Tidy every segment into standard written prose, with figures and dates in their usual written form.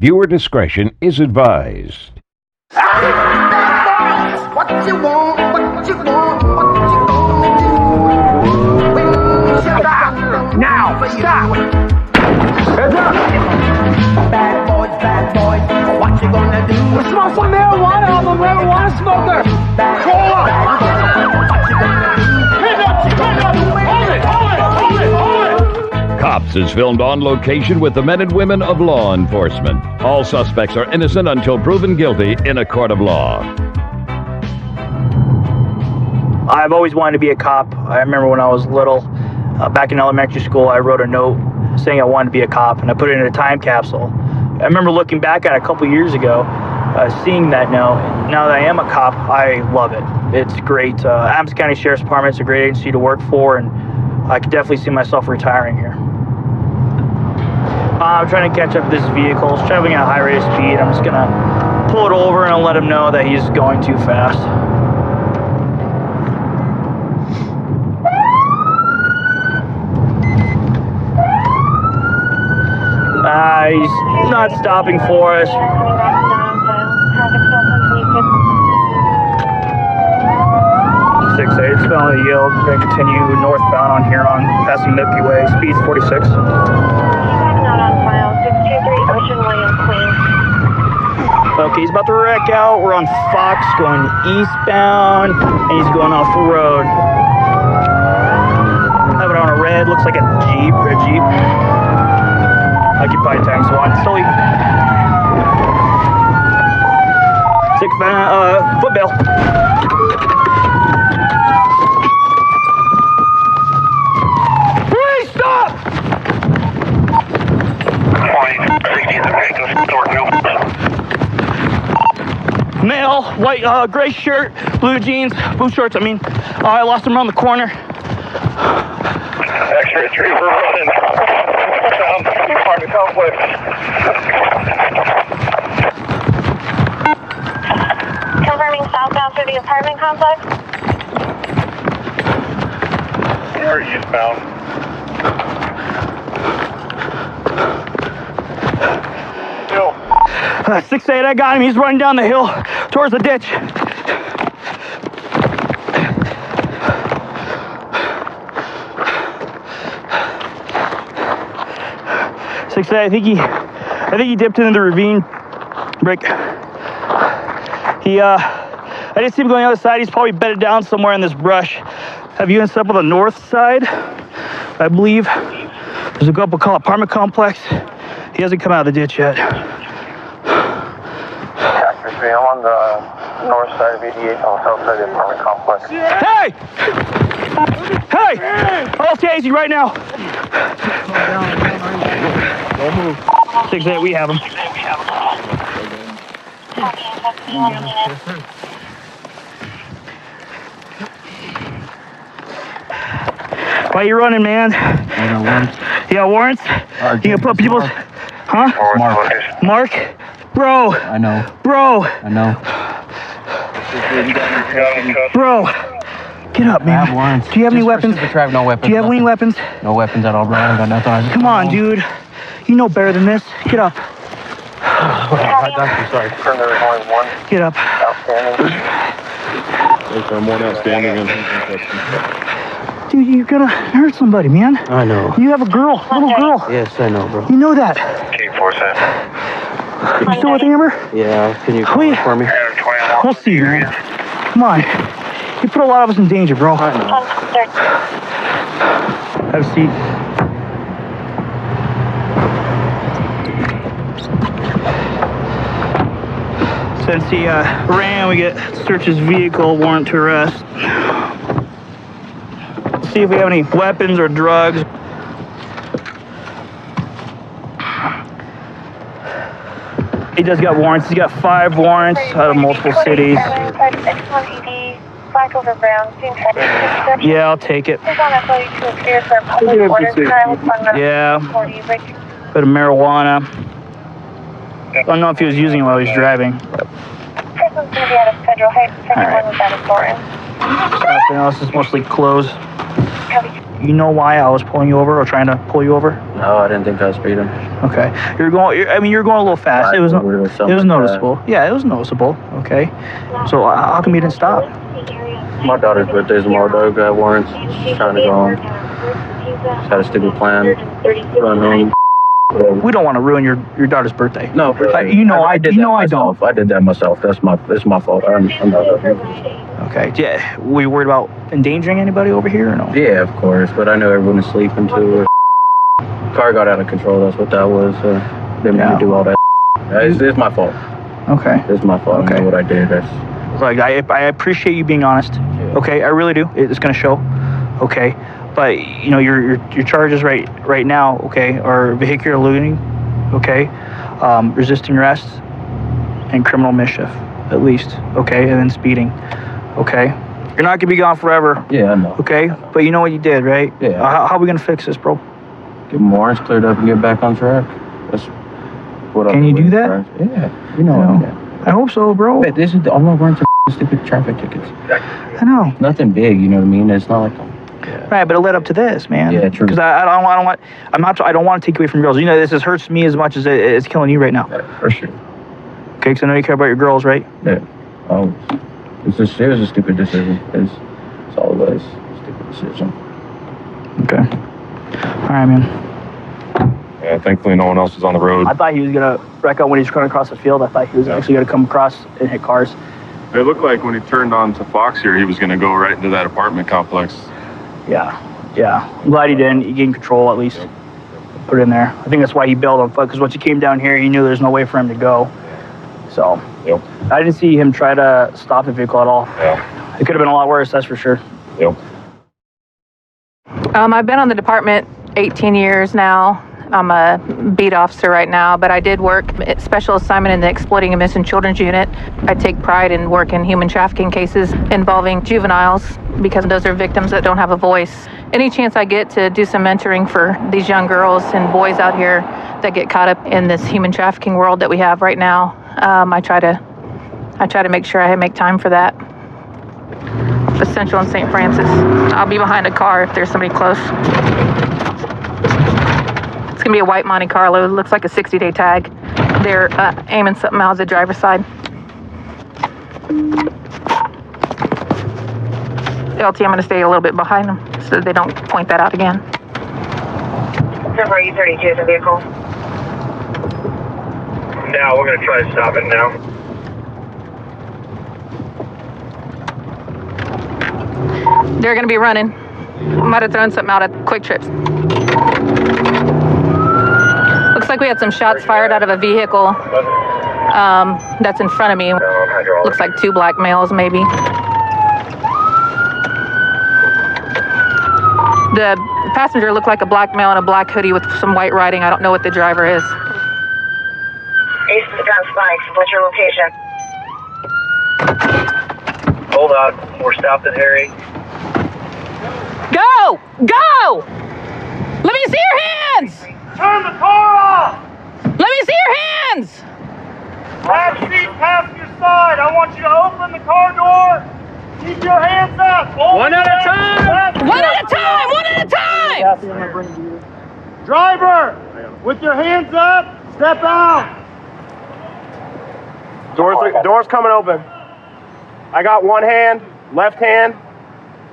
Viewer discretion is advised. What you want, what you want, what you gonna do? Stop! Now! Stop! Heads up! Bad boys, what you gonna do? Smoke some marijuana, I'm a marijuana smoker! Hold up! What you gonna do? Hold it! Cops is filmed on location with the men and women of law enforcement. All suspects are innocent until proven guilty in a court of law. I've always wanted to be a cop. I remember when I was little, back in elementary school, I wrote a note saying I wanted to be a cop, and I put it in a time capsule. I remember looking back at it a couple years ago, seeing that note. Now that I am a cop, I love it. It's great. Adams County Sheriff's Department is a great agency to work for, and I could definitely see myself retiring here. I'm trying to catch up with this vehicle. It's traveling at a high rate of speed. I'm just going to pull it over and I'll let him know that he's going too fast. He's not stopping for us. 6-8, it's filling the yield. We're going to continue northbound on Huron, passing Milky Way. Speed's 46. Okay, he's about to wreck out. We're on Fox going eastbound, and he's going off the road. Have it on a red, looks like a Jeep. Occupied times 1. Slowly. 6 footbill. Please stop! Male, white, gray shirt, blue jeans, blue shorts. I lost him around the corner. X-ray 3, we're running. Apartment complex. Confirming southbound through the apartment complex. We're eastbound. Yo. 6-8, I got him. He's running down the hill towards the ditch. I think he dipped into the ravine break. I didn't see him going on the other side. He's probably bedded down somewhere in this brush. Have you up on the north side? I believe there's a couple called apartment complex. He hasn't come out of the ditch yet. I'm on the north side of 88 on the south side of the apartment complex. Hey! I'll tase you right now. Don't move. 6-8, we have him. Why are you running, man? I got warrants. You got warrants? You gonna put people's... Huh? Mark? Bro. I know. Bro. I know. Bro. Get up, man. I have warrants. Do you have any weapons? No weapons. Do you have any weapons? No weapons at all, bro. I got nothing. Come on, dude. You know better than this. Get up. I'm sorry. There's only one Get up. outstanding. There's one outstanding. Dude, you're gonna hurt somebody, man. I know. You have a girl, little girl. Yes, I know, bro. You know that. K47. You still with Amber? Yeah, can you call Wait. for me? We'll see, man. Come on. You put a lot of us in danger, bro. I know. Have a seat. Since he ran, we get search his vehicle, warrant to arrest. See if we have any weapons or drugs. He does got warrants. He's got 5 warrants out of multiple cities. Yeah, I'll take it. Yeah. Bit of marijuana. I don't know if he was using it while he was driving. Person's going to be out of Federal Heights. Second one was out of Thornton. Everything else is mostly closed. Copy. You know why I was pulling you over or trying to pull you over? No, I didn't think I was speeding. Okay. You're going a little fast. It was noticeable. Yeah, it was noticeable. Okay. So how come you didn't stop? My daughter's birthday's tomorrow. Dog got warrants. She's trying to go home. Just had a stupid plan. Run home. We don't want to ruin your daughter's birthday. No, for sure. I don't. I did that myself. That's my fault. I'm not. Okay. Yeah. Were you worried about endangering anybody over here or no? Yeah, of course. But I know everyone is sleeping too. Car got out of control. That's what that was. Didn't mean to do all that. It's my fault. Okay. It's my fault. Okay. I know what I did. Like I appreciate you being honest. Yeah. Okay, I really do. It's gonna show. Okay, but you know your charges right now. Okay, are vehicular looting. Okay, resisting arrest, and criminal mischief at least. Okay, and then speeding. Okay, you're not gonna be gone forever. Yeah, I know. Okay, but you know what you did, right? Yeah. How are we gonna fix this, bro? Get my warrants cleared up and get back on track. That's what. Can you do that? Yeah. You know. Yeah. I hope so, bro. But this is all my warrants are stupid traffic tickets. I know. Nothing big, you know what I mean? It's not like. Yeah. Right, but it led up to this, man. Yeah, true. Because I don't want to take away from girls. You know, this hurts me as much as it's killing you right now. Yeah, for sure. Okay, because I know you care about your girls, right? Yeah. Oh, it was a stupid decision. It's all it was. Stupid decision. Okay. All right, man. Yeah, thankfully no one else was on the road. I thought he was gonna wreck out when he was running across the field. I thought he was actually gonna come across and hit cars. It looked like when he turned on to Fox here, he was going to go right into that apartment complex. Yeah. I'm glad he didn't. He gained control at least. Put it in there. I think that's why he bailed on foot, because once he came down here, he knew there's no way for him to go. So, Yep. I didn't see him try to stop the vehicle at all. Yeah. It could have been a lot worse, that's for sure. Yep. I've been on the department 18 years now. I'm a beat officer right now, but I did work special assignment in the Exploiting and Missing Children's Unit. I take pride in working human trafficking cases involving juveniles because those are victims that don't have a voice. Any chance I get to do some mentoring for these young girls and boys out here that get caught up in this human trafficking world that we have right now, I try to make sure I make time for that. For Central and St. Francis, I'll be behind a car if there's somebody close. It's gonna be a white Monte Carlo. It looks like a 60-day tag. They're aiming something out of the driver's side. LT, I'm gonna stay a little bit behind them so they don't point that out again. S30E27 is a vehicle. Now we're gonna try to stop it now. They're gonna be running. Might have thrown something out at Quick Trips. Looks like we had some shots fired out of a vehicle that's in front of me. Looks like two black males, maybe. The passenger looked like a black male in a black hoodie with some white writing. I don't know what the driver is. Eastern Spikes, what's your location? Hold on, we're stopped at Harry. Go! Go! Let me see your hands! Turn the car off! Let me see your hands! Left seat past your side. I want you to open the car door. Keep your hands up. One at a time. One at a time! One at a time! Driver, with your hands up, step out. Door's coming open. I got one hand, left hand.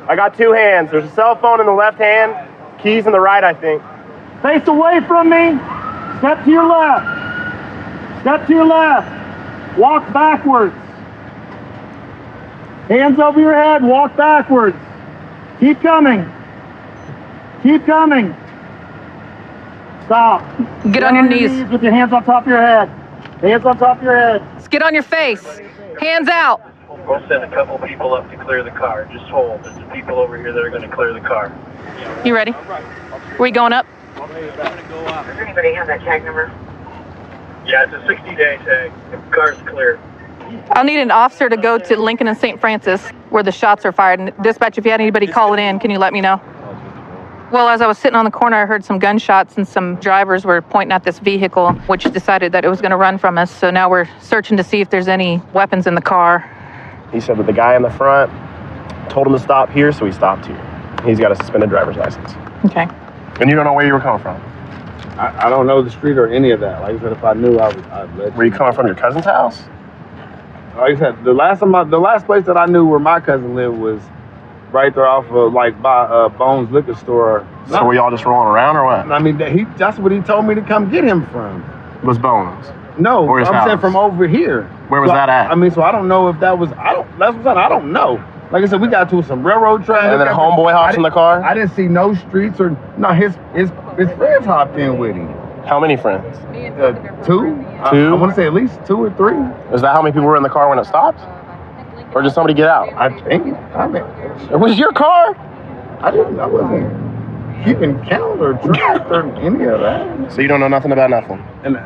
I got two hands. There's a cell phone in the left hand, keys in the right, I think. Face away from me. Step to your left. Step to your left. Walk backwards. Hands over your head, walk backwards. Keep coming. Keep coming. Stop. Get on your knees. With your hands on top of your head. Hands on top of your head. Get on your face. Hands out. We'll send a couple people up to clear the car. Just hold. There's people over here that are going to clear the car. You ready? Where we going up? Does anybody have that tag number? Yeah, it's a 60-day tag. The car's clear. I'll need an officer to go to Lincoln and St. Francis where the shots are fired. And dispatch, if you had anybody call it in, can you let me know? Well, as I was sitting on the corner, I heard some gunshots and some drivers were pointing at this vehicle, which decided that it was going to run from us. So now we're searching to see if there's any weapons in the car. He said that the guy in the front told him to stop here, so he stopped here. he's got a suspended driver's license. Okay. And you don't know where you were coming from? I don't know the street or any of that. Like I said, if I knew, I'd let you. Were you coming from your cousin's house? Like I said, the last place that I knew where my cousin lived was right there off of by Bones Liquor Store. So were y'all just rolling around or what? I mean, that's what he told me to come get him from. Was Bones? No, Or his I'm saying house? from over here. Where was that at? I mean, so I don't know if that was. That's what I'm saying. I don't know. Like I said, we got to some railroad tracks. And then homeboy hops in the car? I didn't see no streets or no. His friends hopped in with him. How many friends? Two. Two? I want to say at least 2 or 3. Is that how many people were in the car when it stopped? Or did somebody get out? I think. I mean, It was your car? I wasn't keeping count or track or any of that. So you don't know nothing about nothing? And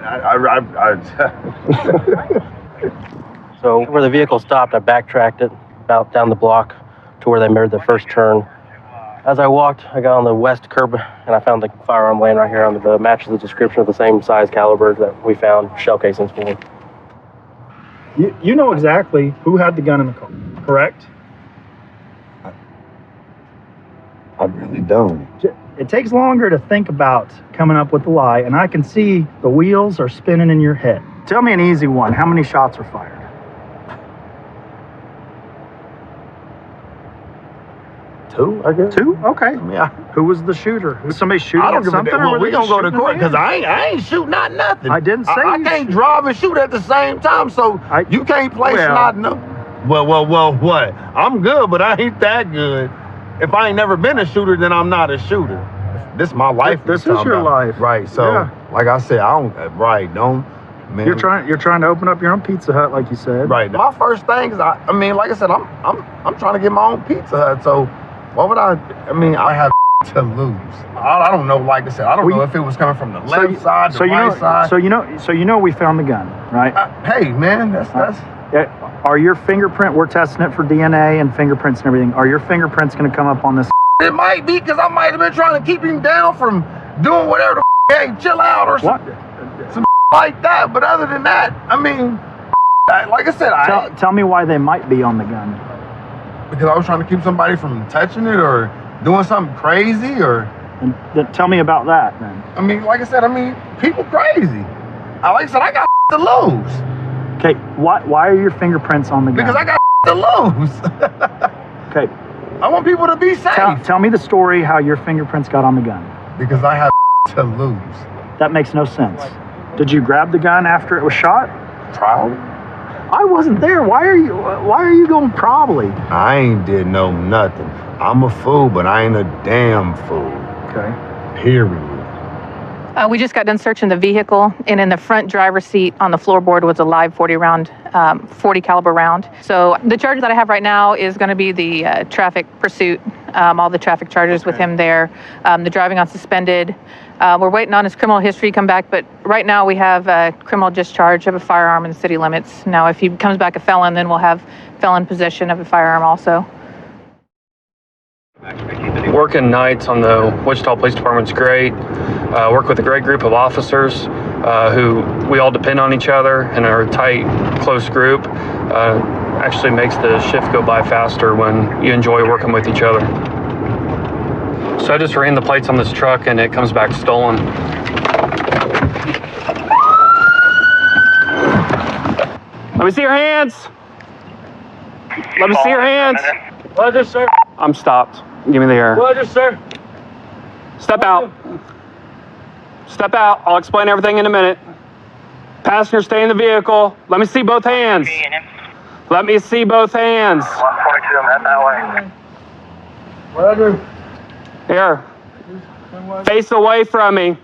So where the vehicle stopped, I backtracked it about down the block to where they made the first turn. As I walked, I got on the west curb and I found the firearm laying right here on the matches the description of the same size caliber that we found shell casings for. You know exactly who had the gun in the car, correct? I really don't. It takes longer to think about coming up with the lie, and I can see the wheels are spinning in your head. Tell me an easy one. How many shots were fired? 2, I guess. 2? Okay. Yeah. Who was the shooter? Was somebody shooting I don't at give a something? damn. or Well, were we they gonna just go to shooting court at because you? I ain't shooting not nothing. I didn't say I you can't drive and shoot at the same time, so you can't place not no. Well, what? I'm good, but I ain't that good. If I ain't never been a shooter, then I'm not a shooter. This is my life. This is your life, right? So, like I said, I don't. Right? Don't. Man. You're trying to open up your own Pizza Hut, like you said. Right. My first thing is, I mean, like I said, I'm trying to get my own Pizza Hut. So, what would I mean, I have to lose. I don't know. Like I said, I don't know if it was coming from the left side, the right side. So you know, we found the gun, right? Hey, man, that's. Are your fingerprint? We're testing it for DNA and fingerprints and everything. Are your fingerprints going to come up on this? It might be because I might have been trying to keep him down from doing whatever the hey, chill out or some like that. But other than that, I mean, like I said, tell me why they might be on the gun. Because I was trying to keep somebody from touching it or doing something crazy or. And tell me about that then. I mean, like I said, people crazy. Like I said, I got to lose. Okay, why are your fingerprints on the gun? Because I got to lose. Okay. I want people to be safe. Tell me the story how your fingerprints got on the gun. Because I have to lose. That makes no sense. Did you grab the gun after it was shot? Probably. I wasn't there. Why are you going probably? I ain't did nothing. I'm a fool, but I ain't a damn fool. Okay. Period. We just got done searching the vehicle, and in the front driver's seat on the floorboard was a live 40 caliber round. So the charge that I have right now is going to be the traffic pursuit, all the traffic charges with him there, the driving on suspended. We're waiting on his criminal history to come back, but right now we have a criminal discharge of a firearm in the city limits. Now, if he comes back a felon, then we'll have felon possession of a firearm also. Working nights on the Wichita Police Department's great. Work with a great group of officers who we all depend on each other and are a tight, close group. Actually makes the shift go by faster when you enjoy working with each other. So I just ran the plates on this truck and it comes back stolen. Let me see your hands. Let me see your hands. Roger, sir. I'm stopped. Give me the air. Roger, sir. Step out. Step out. I'll explain everything in a minute. Passenger, stay in the vehicle. Let me see both hands. Let me see both hands. 142, I'm heading that way. Roger. Here. Face away from me.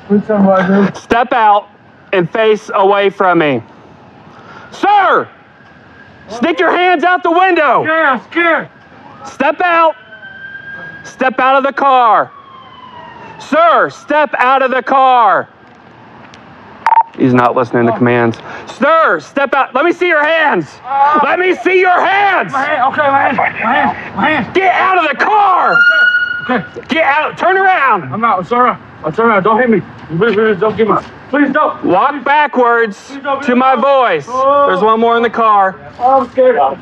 Roger. Step out and face away from me. Sir! Stick your hands out the window. Yeah, I'm scared. Step out. Step out of the car. Sir, step out of the car. He's not listening to commands. Sir, step out. Let me see your hands. Let me see your hands. My hand. Get out of the car. Okay. Get out. Turn around. I'm out. I'm sorry. I'll turn around. Don't hit me. Please don't give me. Please don't. Walk backwards to my voice. There's one more in the car. I'm scared. All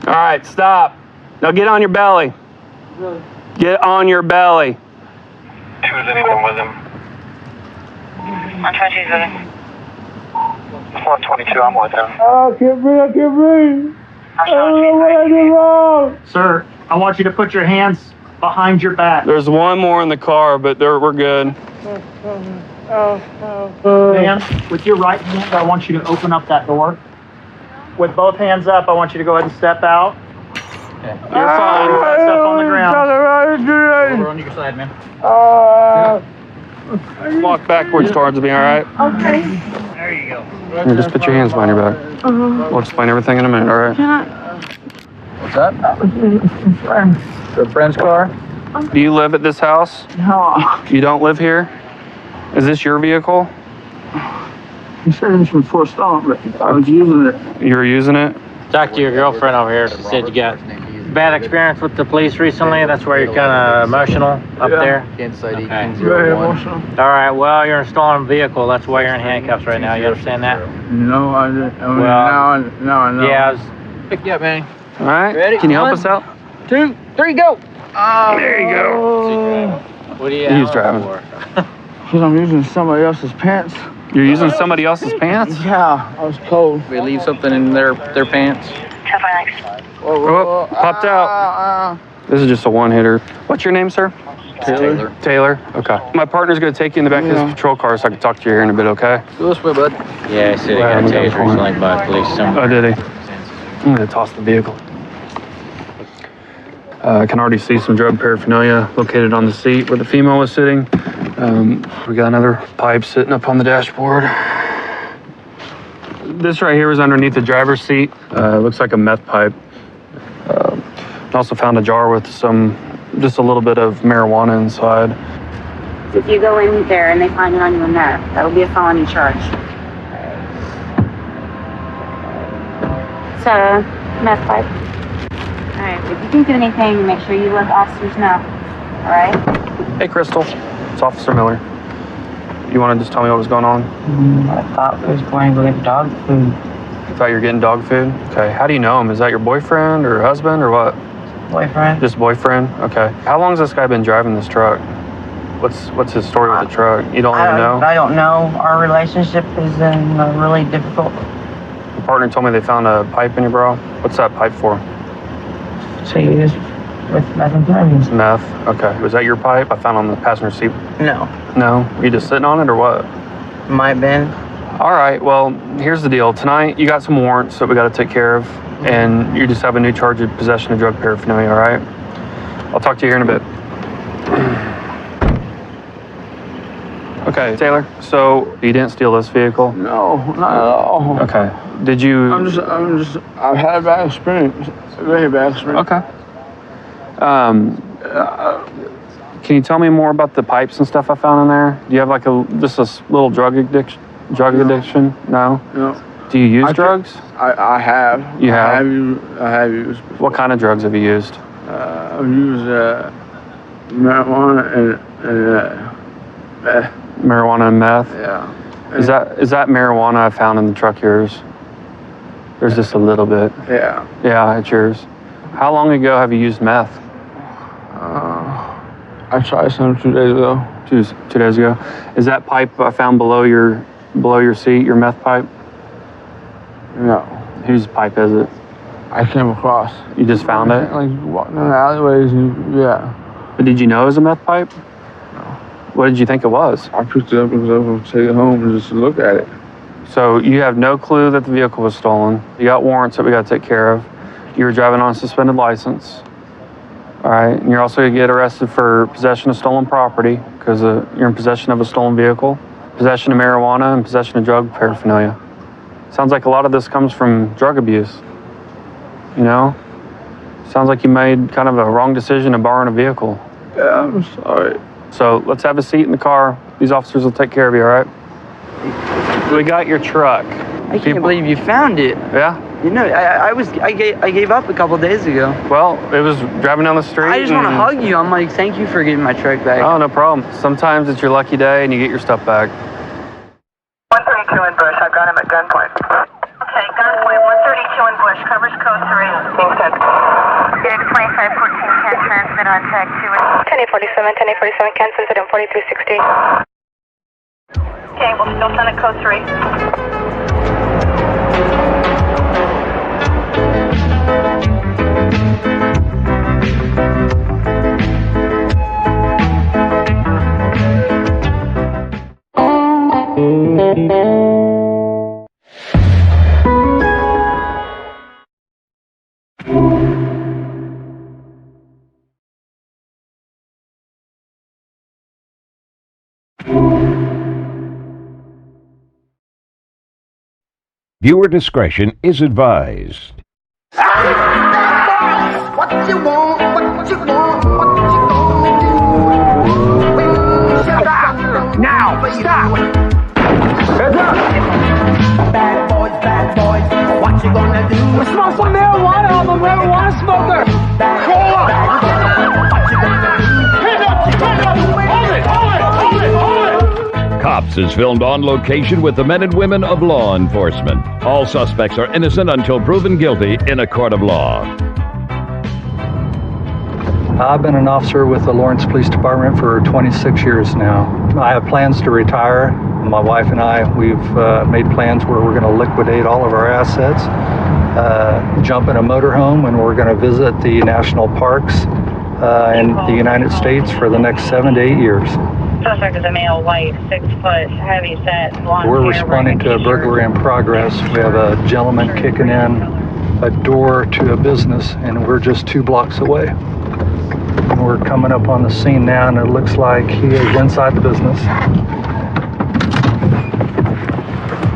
right, stop. Now get on your belly. Get on your belly. Who's anyone with him? I'm trying to choose it. 422, I'm with him. I can't breathe. I don't know what I did wrong. Sir, I want you to put your hands behind your back. There's one more in the car, but we're good. Man, with your right hand, I want you to open up that door. With both hands up, I want you to go ahead and step out. You're fine. Step on the ground. Over on your side, man. Walk backwards towards me, all right? Okay. There you go. Here, just put your hands behind your back. We'll explain everything in a minute, all right? What's that? Your friend's car? Do you live at this house? No. You don't live here? Is this your vehicle? You said this before stolen, but I was using it. You were using it? Talked to your girlfriend over here. She said you got bad experience with the police recently. That's why you're kind of emotional up there. Very emotional. All right. Well, you're in a stolen vehicle. That's why you're in handcuffs right now. You understand that? No, I didn't. I mean, Well, now I know. Yeah. I was, Pick you up, man. All right. Ready? Can you help 1, us out? 2, 3, go. There you go. what are you? He's driving. Because I'm using somebody else's pants. You're using somebody else's pants? Yeah, I was cold. We leave something in their pants. Oh, popped out. This is just a one-hitter. What's your name, sir? Taylor. Taylor? Okay. My partner's going to take you in the back of his patrol car so I can talk to you here in a bit, okay? Go this way, bud. Yeah, I said he got tased recently by police. Oh, did he? I'm going to toss the vehicle. I can already see some drug paraphernalia located on the seat where the female was sitting. We got another pipe sitting up on the dashboard. This right here is underneath the driver's seat. Looks like a meth pipe. Also found a jar with just a little bit of marijuana inside. If you go in there and they find it on you in there, that'll be a felony charge. It's a meth pipe. All right, if you think of anything, make sure you let the officers know. All right? Hey, Crystal. It's Officer Miller. You want to just tell me what was going on? I thought I was going to get dog food. You thought you were getting dog food? Okay. How do you know him? Is that your boyfriend or husband or what? Boyfriend. Just boyfriend? Okay. How long has this guy been driving this truck? What's his story with the truck? You don't even know? I don't know. Our relationship is really difficult. Your partner told me they found a pipe in your bra. What's that pipe for? So you just with methamphetamine. Meth. Okay. Was that your pipe? I found on the passenger seat. No. No? Were you just sitting on it or what? Might have been. All right. Well, here's the deal. Tonight, you got some warrants that we got to take care of, and you just have a new charge of possession of drug paraphernalia, all right? I'll talk to you here in a bit. Okay, Taylor, so you didn't steal this vehicle? No, not at all. Okay. Did you... I've had a bad experience. A very bad experience. Okay. Can you tell me more about the pipes and stuff I found in there? Do you have like just a little drug addiction? No? No. Do you use drugs? I have. You have? I have used. Before. What kind of drugs have you used? I've used marijuana and meth. Marijuana and meth? Yeah. Is that marijuana I found in the truck yours? There's just a little bit. Yeah. Yeah, it's yours. How long ago have you used meth? I tried some 2 days ago. Two days ago. Is that pipe I found below your seat your meth pipe? No. Whose pipe is it? I came across. You just found it? Like walking in the alleyways and yeah. But did you know it was a meth pipe? No. What did you think it was? I picked it up because I was going to take it home and just look at it. So you have no clue that the vehicle was stolen. You got warrants that we got to take care of. You were driving on a suspended license. All right, and you're also going to get arrested for possession of stolen property because you're in possession of a stolen vehicle, possession of marijuana, and possession of drug paraphernalia. Sounds like a lot of this comes from drug abuse. You know? Sounds like you made kind of a wrong decision of borrowing a vehicle. Yeah, I'm sorry. So let's have a seat in the car. These officers will take care of you, all right? We got your truck. I can't believe you found it. Yeah? You know, I gave up a couple days ago. Well, it was driving down the street. I just want to hug you. I'm like, thank you for getting my truck back. Oh, no problem. Sometimes it's your lucky day and you get your stuff back. 132 in Bush. I've got him at gunpoint. Okay, gunpoint. 132 in Bush. Covers code 3. 2514 can transmit on tag 2. 1047, 1047 can transmit on 4360. Okay, we'll still send it code 3. Viewer discretion is advised. What you want, what you want, what you gonna do? Stop! Now! Stop! Heads up! Bad boys, what you gonna do? Smoke some marijuana, I'm a marijuana smoker! Roll up! What you gonna do? Hand up! Hold it! Cops is filmed on location with the men and women of law enforcement. All suspects are innocent until proven guilty in a court of law. I've been an officer with the Lawrence Police Department for 26 years now. I have plans to retire. My wife and I, we've made plans where we're going to liquidate all of our assets, jump in a motorhome, and we're going to visit the national parks in the United States for the next 7 to 8 years. Suspect is a male, white, 6 foot, heavy set, blonde We're hair, responding to a burglary in progress. We have a gentleman kicking in a door to a business, and we're just 2 blocks away. And we're coming up on the scene now, and it looks like he is inside the business.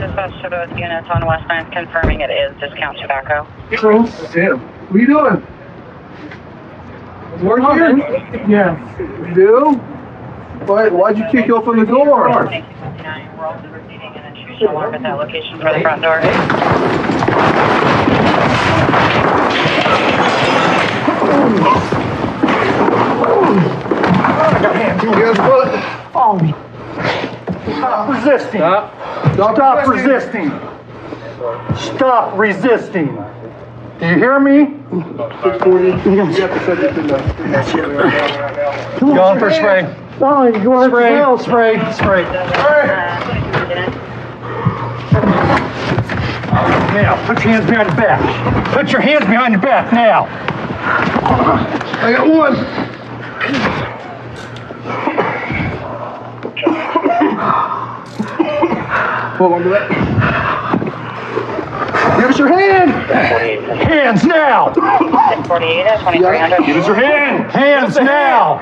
Dispatch to both units on West 9th confirming it is discount tobacco. What are you doing? Work here? Yeah. You do? Why'd you kick open the door? We're also receiving an intrusion alarm at that location for the front door. Follow me. Stop resisting. Stop resisting. Stop resisting. Do you hear me? Going for spray. Oh, you want spray. Now, put your hands behind your back. Put your hands behind your back now. I got one. Hold on to that. Give us your hand. Hands now. 48 at 2300. Give us your hand. Hands now.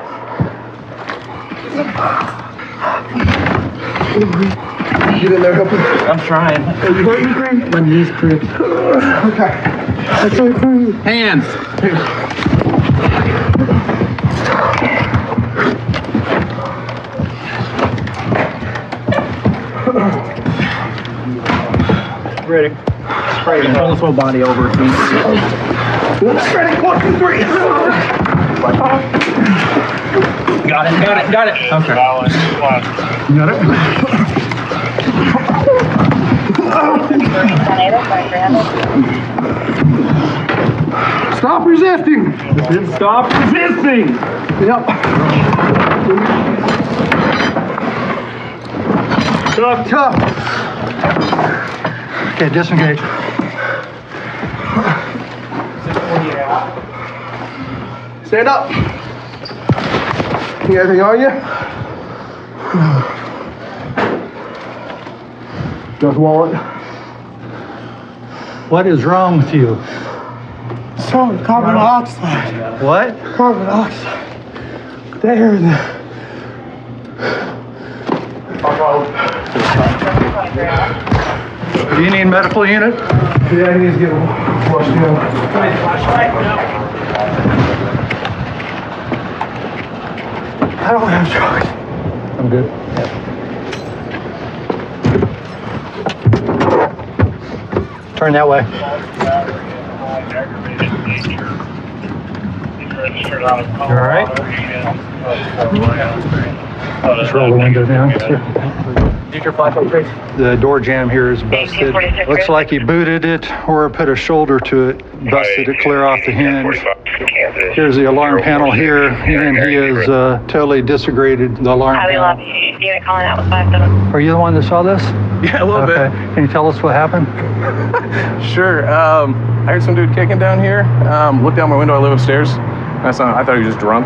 Get in there, help me. I'm trying. Are you hurting, Green? My knee's crooked. Okay. Okay, Green. Hands. Ready. Spray it. Pull this whole body over. Ready, 1, 2, 3. Got it. Okay. You got it? Stop resisting. Stop resisting. Yep. Tough. Okay, disengage. Stand up. You got anything on you? Just wallet. What is wrong with you? So, carbon dioxide. What? Carbon dioxide. There. Do you need medical unit? Yeah, he needs to get washed down. I don't have drugs. I'm good. Turn that way. You all right? Just roll the window down. Use your flashlight, please. The door jamb here is busted. Looks like he booted it or put a shoulder to it, busted it clear off the hinge. Here's the alarm panel here, and he has totally disagregated the alarm panel. Are you the one that saw this? Yeah, a little bit. Can you tell us what happened? Sure. I heard some dude kicking down here. Looked out my window. I live upstairs. I thought he was just drunk.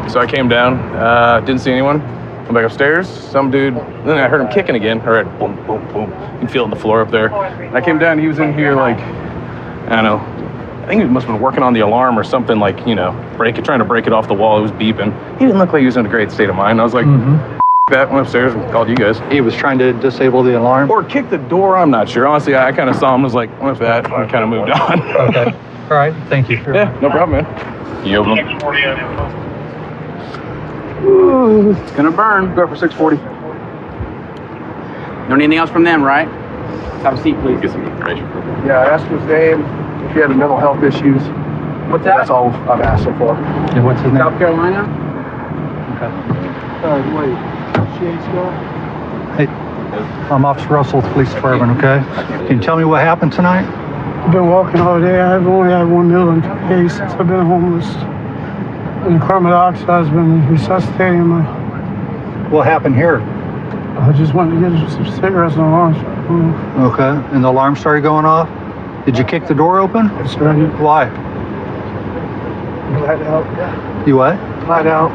So I came down. Didn't see anyone. Went back upstairs. Some dude. Then I heard him kicking again. I heard boom, boom, boom. You can feel it on the floor up there. And I came down. He was in here like, I don't know. I think he must have been working on the alarm or something, like, you know, trying to break it off the wall. It was beeping. He didn't look like he was in a great state of mind. I was like, that, went upstairs and called you guys. He was trying to disable the alarm? Or kick the door, I'm not sure. Honestly, I kind of saw him, was like, what's that? And kind of moved on. Okay. All right, thank you. Yeah, no problem, man. You open them? Ooh, it's gonna burn. Go for 640. Don't need anything else from them, right? Have a seat, please. Get some information. Yeah, I asked his name, if he had mental health issues. What's that? That's all I've asked him for. Yeah, what's his name? South Carolina? Okay. Wait, Shane's guy? Hey, I'm Officer Russell with the police department, okay? Can you tell me what happened tonight? I've been walking all day. I've only had one meal in 2 days since I've been homeless. And carbon dioxide has been resuscitating my... What happened here? I just went to get some cigarettes and alarms. Okay, and the alarm started going off? Did you kick the door open? Yes, sir. Why? Blacked out. You what? Blacked out.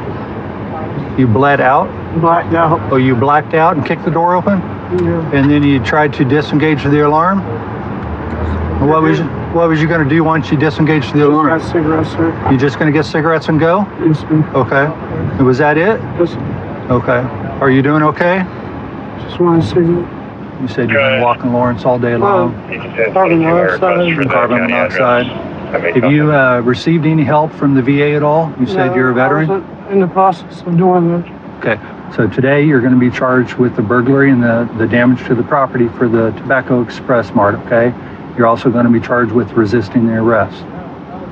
You bled out? Blacked out. Oh, you blacked out and kicked the door open? Yeah. And then you tried to disengage the alarm? What was you going to do once you disengaged the alarm? Got cigarettes, sir. You just going to get cigarettes and go? Yes, sir. Okay. And was that it? Yes, sir. Okay. Are you doing okay? Just want a cigarette. You said you've been walking Lawrence all day long. Carbon dioxide. Carbon monoxide. Have you received any help from the VA at all? You said you're a veteran? I was in the process of doing that. Okay. So today you're going to be charged with the burglary and the damage to the property for the Tobacco Express Mart, okay? You're also going to be charged with resisting the arrest.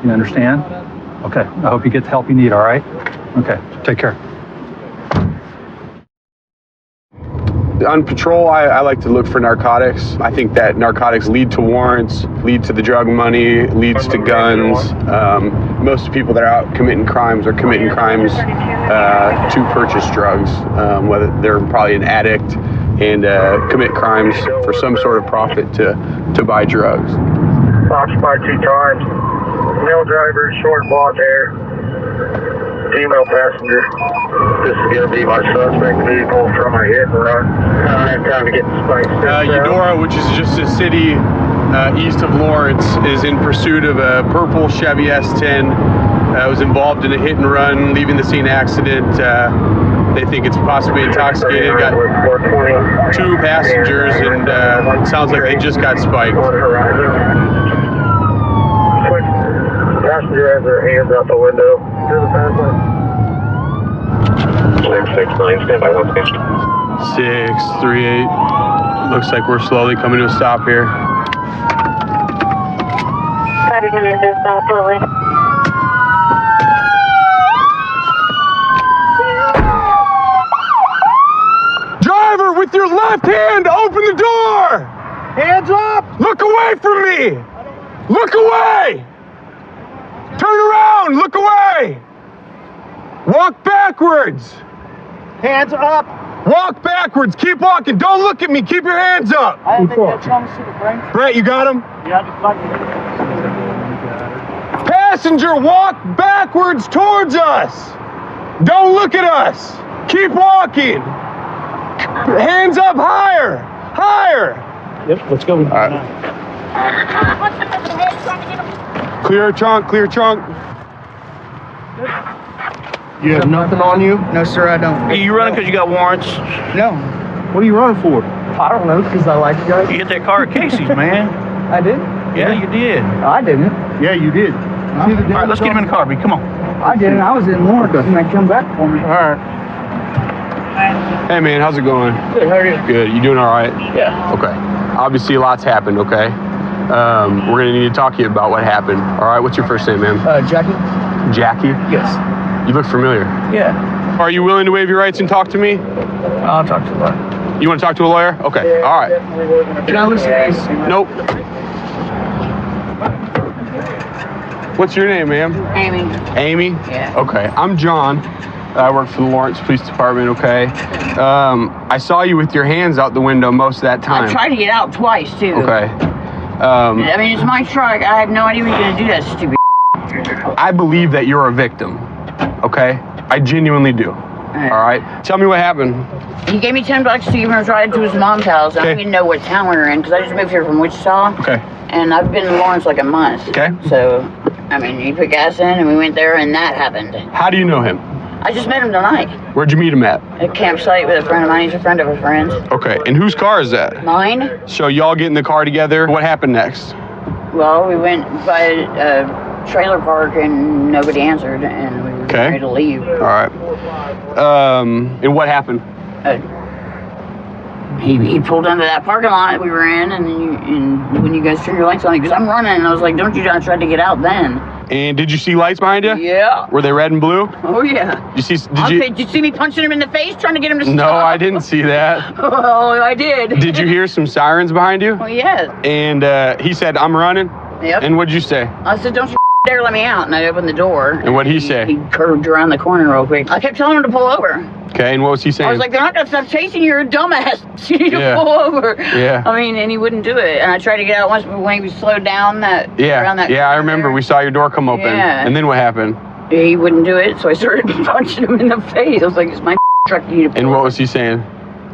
You understand? Okay. I hope you get the help you need, all right? Okay. Take care. On patrol, I like to look for narcotics. I think that narcotics lead to warrants, lead to the drug money, leads to guns. Most people that are out committing crimes are committing crimes to purchase drugs, whether they're probably an addict and commit crimes for some sort of profit to buy drugs. Occupied 2 times. Male driver, short blonde hair. Female passenger. This is going to be my suspect vehicle from a hit and run. I have time to get the spikes. Eudora, which is just a city east of Lawrence, is in pursuit of a purple Chevy S10. Was involved in a hit and run, leaving the scene accident. They think it's possibly intoxicated. Got 2 passengers, and it sounds like they just got spiked. Passenger has their hands out the window. Through the pathway. 669, stand by 1 station. 638. Looks like we're slowly coming to a stop here. Driver, with your left hand, open the door! Hands up! Look away from me! Look away! Turn around! Look away! Walk backwards! Hands up! Walk backwards! Keep walking! Don't look at me! Keep your hands up! I think they're trying to see the brain. Brett, you got him? Yeah, I just like it. Passenger, walk backwards towards us! Don't look at us! Keep walking! Hands up higher! Higher! Yep, let's go. All right. Clear trunk, clear trunk. You have nothing on you? No, sir, I don't. Hey, you running because you got warrants? No. What are you running for? I don't know, because I like you guys. You hit that car at Casey's, man. I did? Yeah, you did. I didn't. Yeah, you did. All right, let's get him in the car, B. Come on. I didn't. I was in Lawrence, and they come back for me. All right. Hey man, how's it going? Good, how are you? Good. You doing all right? Yeah. Okay. Obviously a lot's happened, okay? We're gonna need to talk to you about what happened. All right, what's your first name, ma'am? Jackie? Jackie? Yes. You look familiar. Yeah. Are you willing to waive your rights and talk to me? I'll talk to you later. You want to talk to a lawyer? Okay, all right. Can I listen to this? Nope. What's your name, ma'am? Amy. Amy? Yeah. Okay, I'm John. I work for the Lawrence Police Department, okay? I saw you with your hands out the window most of that time. I tried to get out twice, too. Okay. I mean, it's my truck. I have no idea what you're going to do, that stupid. I believe that you're a victim, okay? I genuinely do. All right? Tell me what happened. He gave me $10 to give him a ride to his mom's house. I don't even know what town we were in because I just moved here from Wichita. Okay. And I've been in Lawrence like a month. Okay. So, I mean, he put gas in and we went there and that happened. How do you know him? I just met him tonight. Where'd you meet him at? A campsite with a friend of mine. He's a friend of a friend. Okay, and whose car is that? Mine. So y'all get in the car together. What happened next? Well, we went by a trailer park and nobody answered and we were ready to leave. All right. And what happened? He pulled into that parking lot we were in, and when you guys turned your lights on, because I'm running, and I was like, don't you dare try to get out then. And did you see lights behind you? Yeah. Were they red and blue? Oh, yeah. Did you see me punching him in the face, trying to get him to stop? No, I didn't see that. Oh, I did. Did you hear some sirens behind you? Oh, yes. And he said, I'm running? Yep. And what'd you say? I said, don't you dare let me out, and I opened the door. And what'd he say? He curved around the corner real quick. I kept telling him to pull over. Okay, and what was he saying? I was like, they're not going to stop chasing you, you're a dumbass. You need to pull over. Yeah. I mean, and he wouldn't do it. And I tried to get out once, but when he was slowed down around that I remember. We saw your door come open. Yeah. And then what happened? He wouldn't do it, so I started punching him in the face. I was like, it's my truck, you need to pull And what was he saying?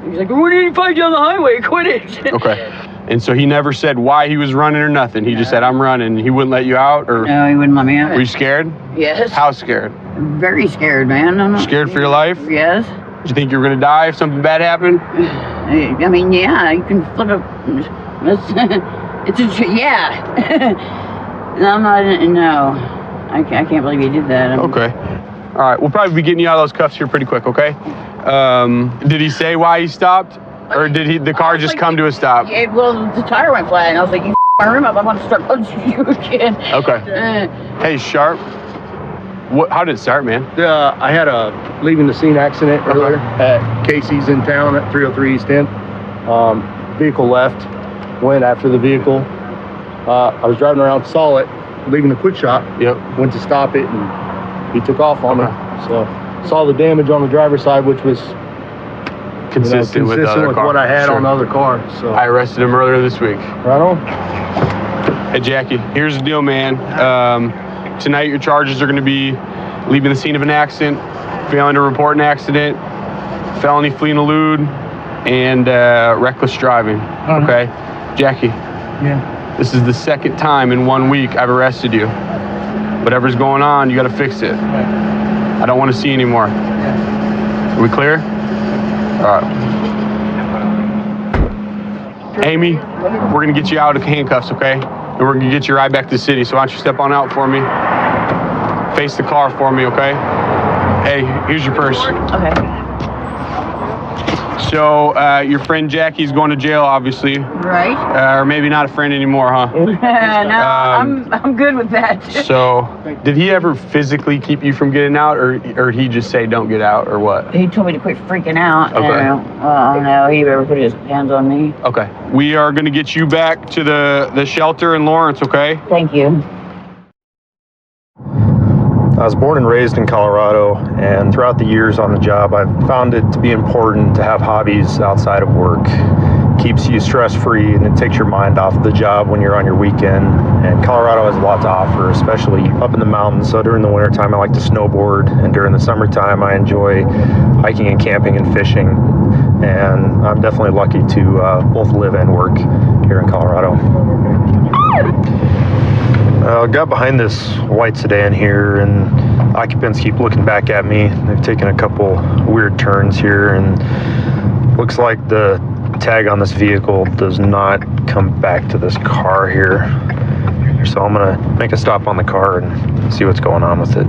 He was like, we need to fight you on the highway, quit it. Okay. And so he never said why he was running or nothing. He just said, I'm running. He wouldn't let you out? Or No, he wouldn't let me out. Were you scared? Yes. How scared? Very scared, man. I'm not Scared for your life? Yes. Did you think you were going to die if something bad happened? I mean, yeah, you can flip a... yeah. No, I'm not... No. I can't believe you did that. Okay. All right. We'll probably be getting you out of those cuffs here pretty quick, okay? Did he say why he stopped? Or did the car just come to a stop? Yeah, well, the tire went flat, and I was like, you my room up. I want to start punching you again. Okay. Hey, Sharp. How did it start, man? I had a leaving the scene accident earlier at Casey's in town at 303 East End. Vehicle left, went after the vehicle. I was driving around, saw it, leaving the quit shop. Yep. Went to stop it, and he took off on me. So saw the damage on the driver's side, which was consistent with the other car. what I had on the other car. So I arrested him earlier this week. Right on. Hey, Jackie, here's the deal, man. Tonight your charges are going to be leaving the scene of an accident, failing to report an accident, felony fleeing elude, and reckless driving. Okay? Jackie. Yeah. This is the second time in 1 week I've arrested you. Whatever's going on, you got to fix it. I don't want to see anymore. Are we clear? All right. Amy, we're going to get you out of handcuffs, okay? And we're going to get you right back to the city. So why don't you step on out for me? Face the car for me, okay? Hey, here's your purse. Okay. So your friend Jackie's going to jail, obviously. Right. Or maybe not a friend anymore, huh? No, I'm good with that. So did he ever physically keep you from getting out, or he just say don't get out, or what? He told me to quit freaking out. Okay. I don't know. He ever put his hands on me. Okay. We are going to get you back to the shelter in Lawrence, okay? Thank you. I was born and raised in Colorado, and throughout the years on the job, I've found it to be important to have hobbies outside of work. Keeps you stress-free, and it takes your mind off the job when you're on your weekend. And Colorado has a lot to offer, especially up in the mountains. So during the wintertime, I like to snowboard, and during the summertime, I enjoy hiking and camping and fishing. And I'm definitely lucky to both live and work here in Colorado. I got behind this white sedan here, and occupants keep looking back at me. They've taken a couple weird turns here, and looks like the tag on this vehicle does not come back to this car here. So I'm gonna make a stop on the car and see what's going on with it.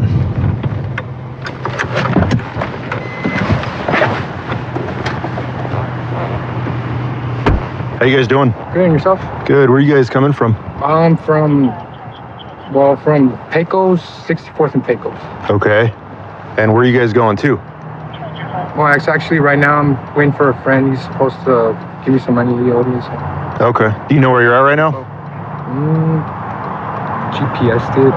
How you guys doing? Good, and yourself? Good. Where are you guys coming from? I'm from Pecos, 64th and Pecos. Okay. And where are you guys going to? Well, actually, right now I'm waiting for a friend. He's supposed to give me some money he owed me. So. Okay. Do you know where you're at right now? GPS did.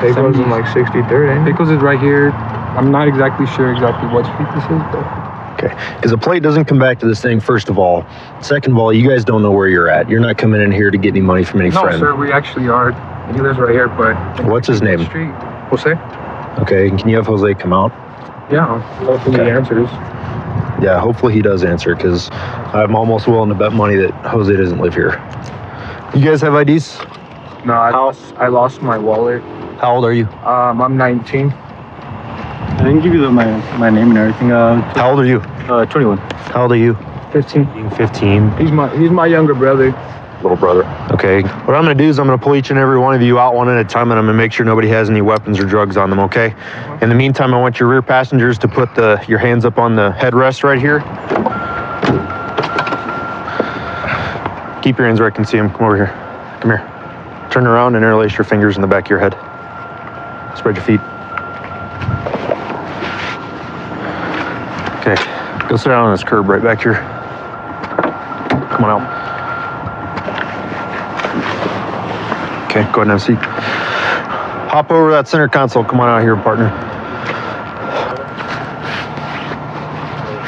Pecos in like 63rd, ain't it? Pecos is right here. I'm not exactly sure exactly what street this is, but... Okay. Because the plate doesn't come back to this thing, first of all. Second of all, you guys don't know where you're at. You're not coming in here to get any money from any friend. No, sir, we actually are. He lives right here, but... What's his name? Street. Jose? Okay, can you have Jose come out? Yeah, hopefully he answers. Yeah, hopefully he does answer, because I'm almost willing to bet money that Jose doesn't live here. You guys have IDs? No, I lost my wallet. How old are you? I'm 19. I didn't give you my name and everything. How old are you? 21. How old are you? 15. 15. He's my younger brother. Little brother. Okay. What I'm going to do is I'm going to pull each and every one of you out one at a time, and I'm going to make sure nobody has any weapons or drugs on them, okay? In the meantime, I want your rear passengers to put your hands up on the headrest right here. Keep your hands where I can see them. Come over here. Come here. Turn around and interlace your fingers in the back of your head. Spread your feet. Okay. Go sit down on this curb right back here. Come on out. Okay, go ahead and have a seat. Hop over that center console. Come on out here, partner.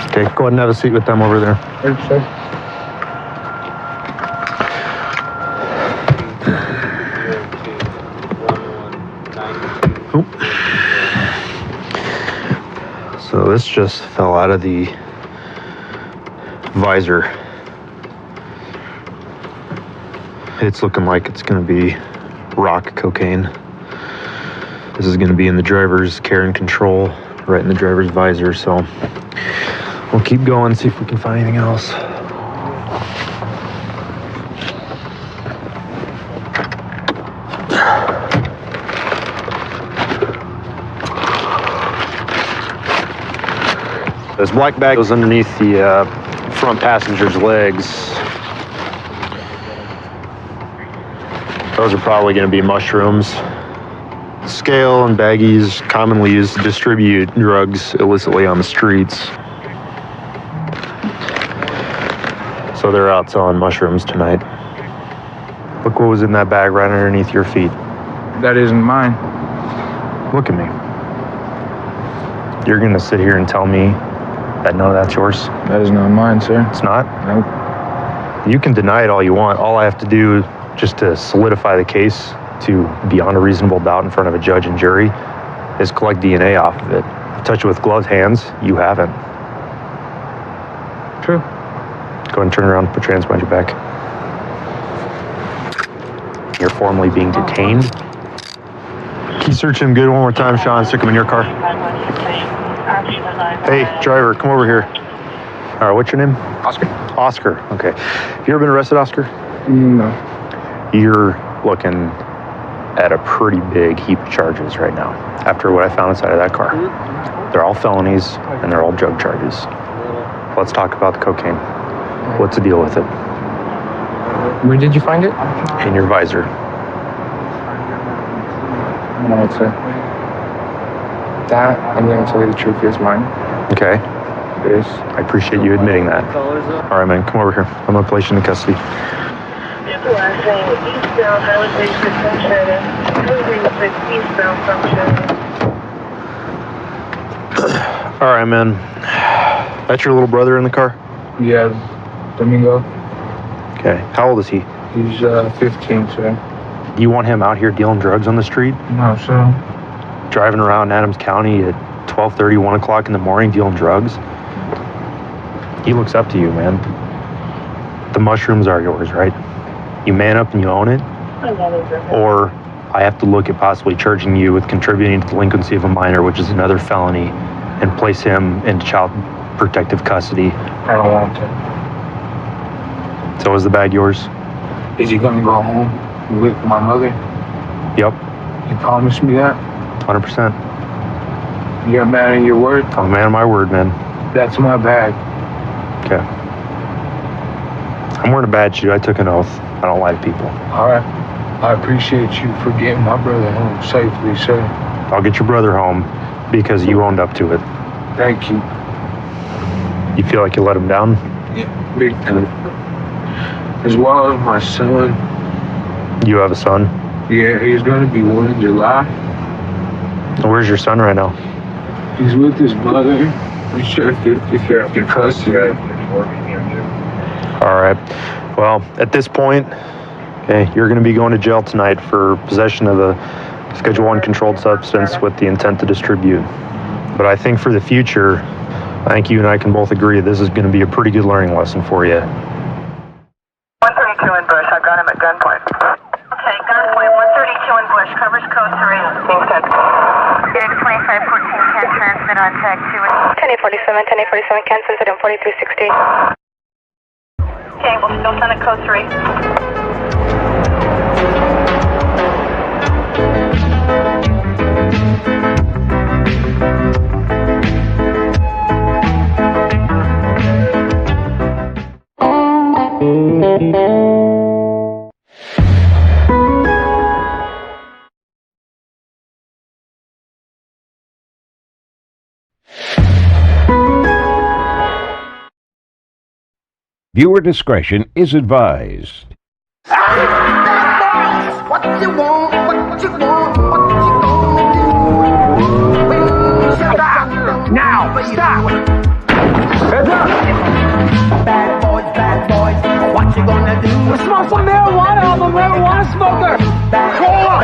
Okay, go ahead and have a seat with them over there. Thanks, sir. Oop. So this just fell out of the visor. It's looking like it's going to be rock cocaine. This is going to be in the driver's care and control, right in the driver's visor. So we'll keep going, see if we can find anything else. This black bag goes underneath the front passenger's legs. Those are probably going to be mushrooms. Scale and baggies commonly used to distribute drugs illicitly on the streets. So they're out selling mushrooms tonight. Look what was in that bag right underneath your feet. That isn't mine. Look at me. You're going to sit here and tell me that none of that's yours? That is not mine, sir. It's not? Nope. You can deny it all you want. All I have to do just to solidify the case to beyond a reasonable doubt in front of a judge and jury is collect DNA off of it. Touch it with gloved hands, you haven't. True. Go ahead and turn around, put your hands behind your back. You're formally being detained. Can you search him good one more time, Sean? Stick him in your car. Hey, driver, come over here. All right, what's your name? Oscar. Oscar, okay. Have you ever been arrested, Oscar? No. You're looking at a pretty big heap of charges right now after what I found inside of that car. They're all felonies and they're all drug charges. Let's talk about the cocaine. What's the deal with it? Where did you find it? In your visor. No, sir. That, I'm going to tell you the truth, is mine. Okay. It is. I appreciate you admitting that. All right, man, come over here. I'm going to place you in custody. All right, man. That's your little brother in the car? Yeah, Domingo. Okay. How old is he? He's 15, sir. Do you want him out here dealing drugs on the street? No, sir. Driving around Adams County at 12:30, 1 o'clock in the morning dealing drugs? He looks up to you, man. The mushrooms are yours, right? You man up and you own it? Or I have to look at possibly charging you with contributing to delinquency of a minor, which is another felony, and place him into child protective custody. I don't want to. So is the bag yours? Is he going to go home with my mother? Yep. You promised me that? 100%. You're a man of your word? I'm a man of my word, man. That's my bag. Okay. I'm wearing a badge, dude. I took an oath. I don't lie to people. All right. I appreciate you for getting my brother home safely, sir. I'll get your brother home because you owned up to it. Thank you. You feel like you let him down? Yeah, big time. As well as my son. You have a son? Yeah, he's gonna be 1 in July. Where's your son right now? He's with his mother. We checked the custody. All right. Well, at this point, okay, you're going to be going to jail tonight for possession of a Schedule 1 controlled substance with the intent to distribute. But I think for the future, I think you and I can both agree this is going to be a pretty good learning lesson for you. 132 in Bush. I've got him at gunpoint. Okay, gunpoint. 132 in Bush. Covers code 3. Being sent. Phoenix 2514 can transmit on tag 2. 1047 can transmit on 4360. Okay, we'll still send it code 3. Viewer discretion is advised. What you want, what you want, what you gonna do? Stop! Now, stop! Heads up! Bad boys, what you gonna do? Smoke some marijuana, I'm a marijuana smoker! Roll up!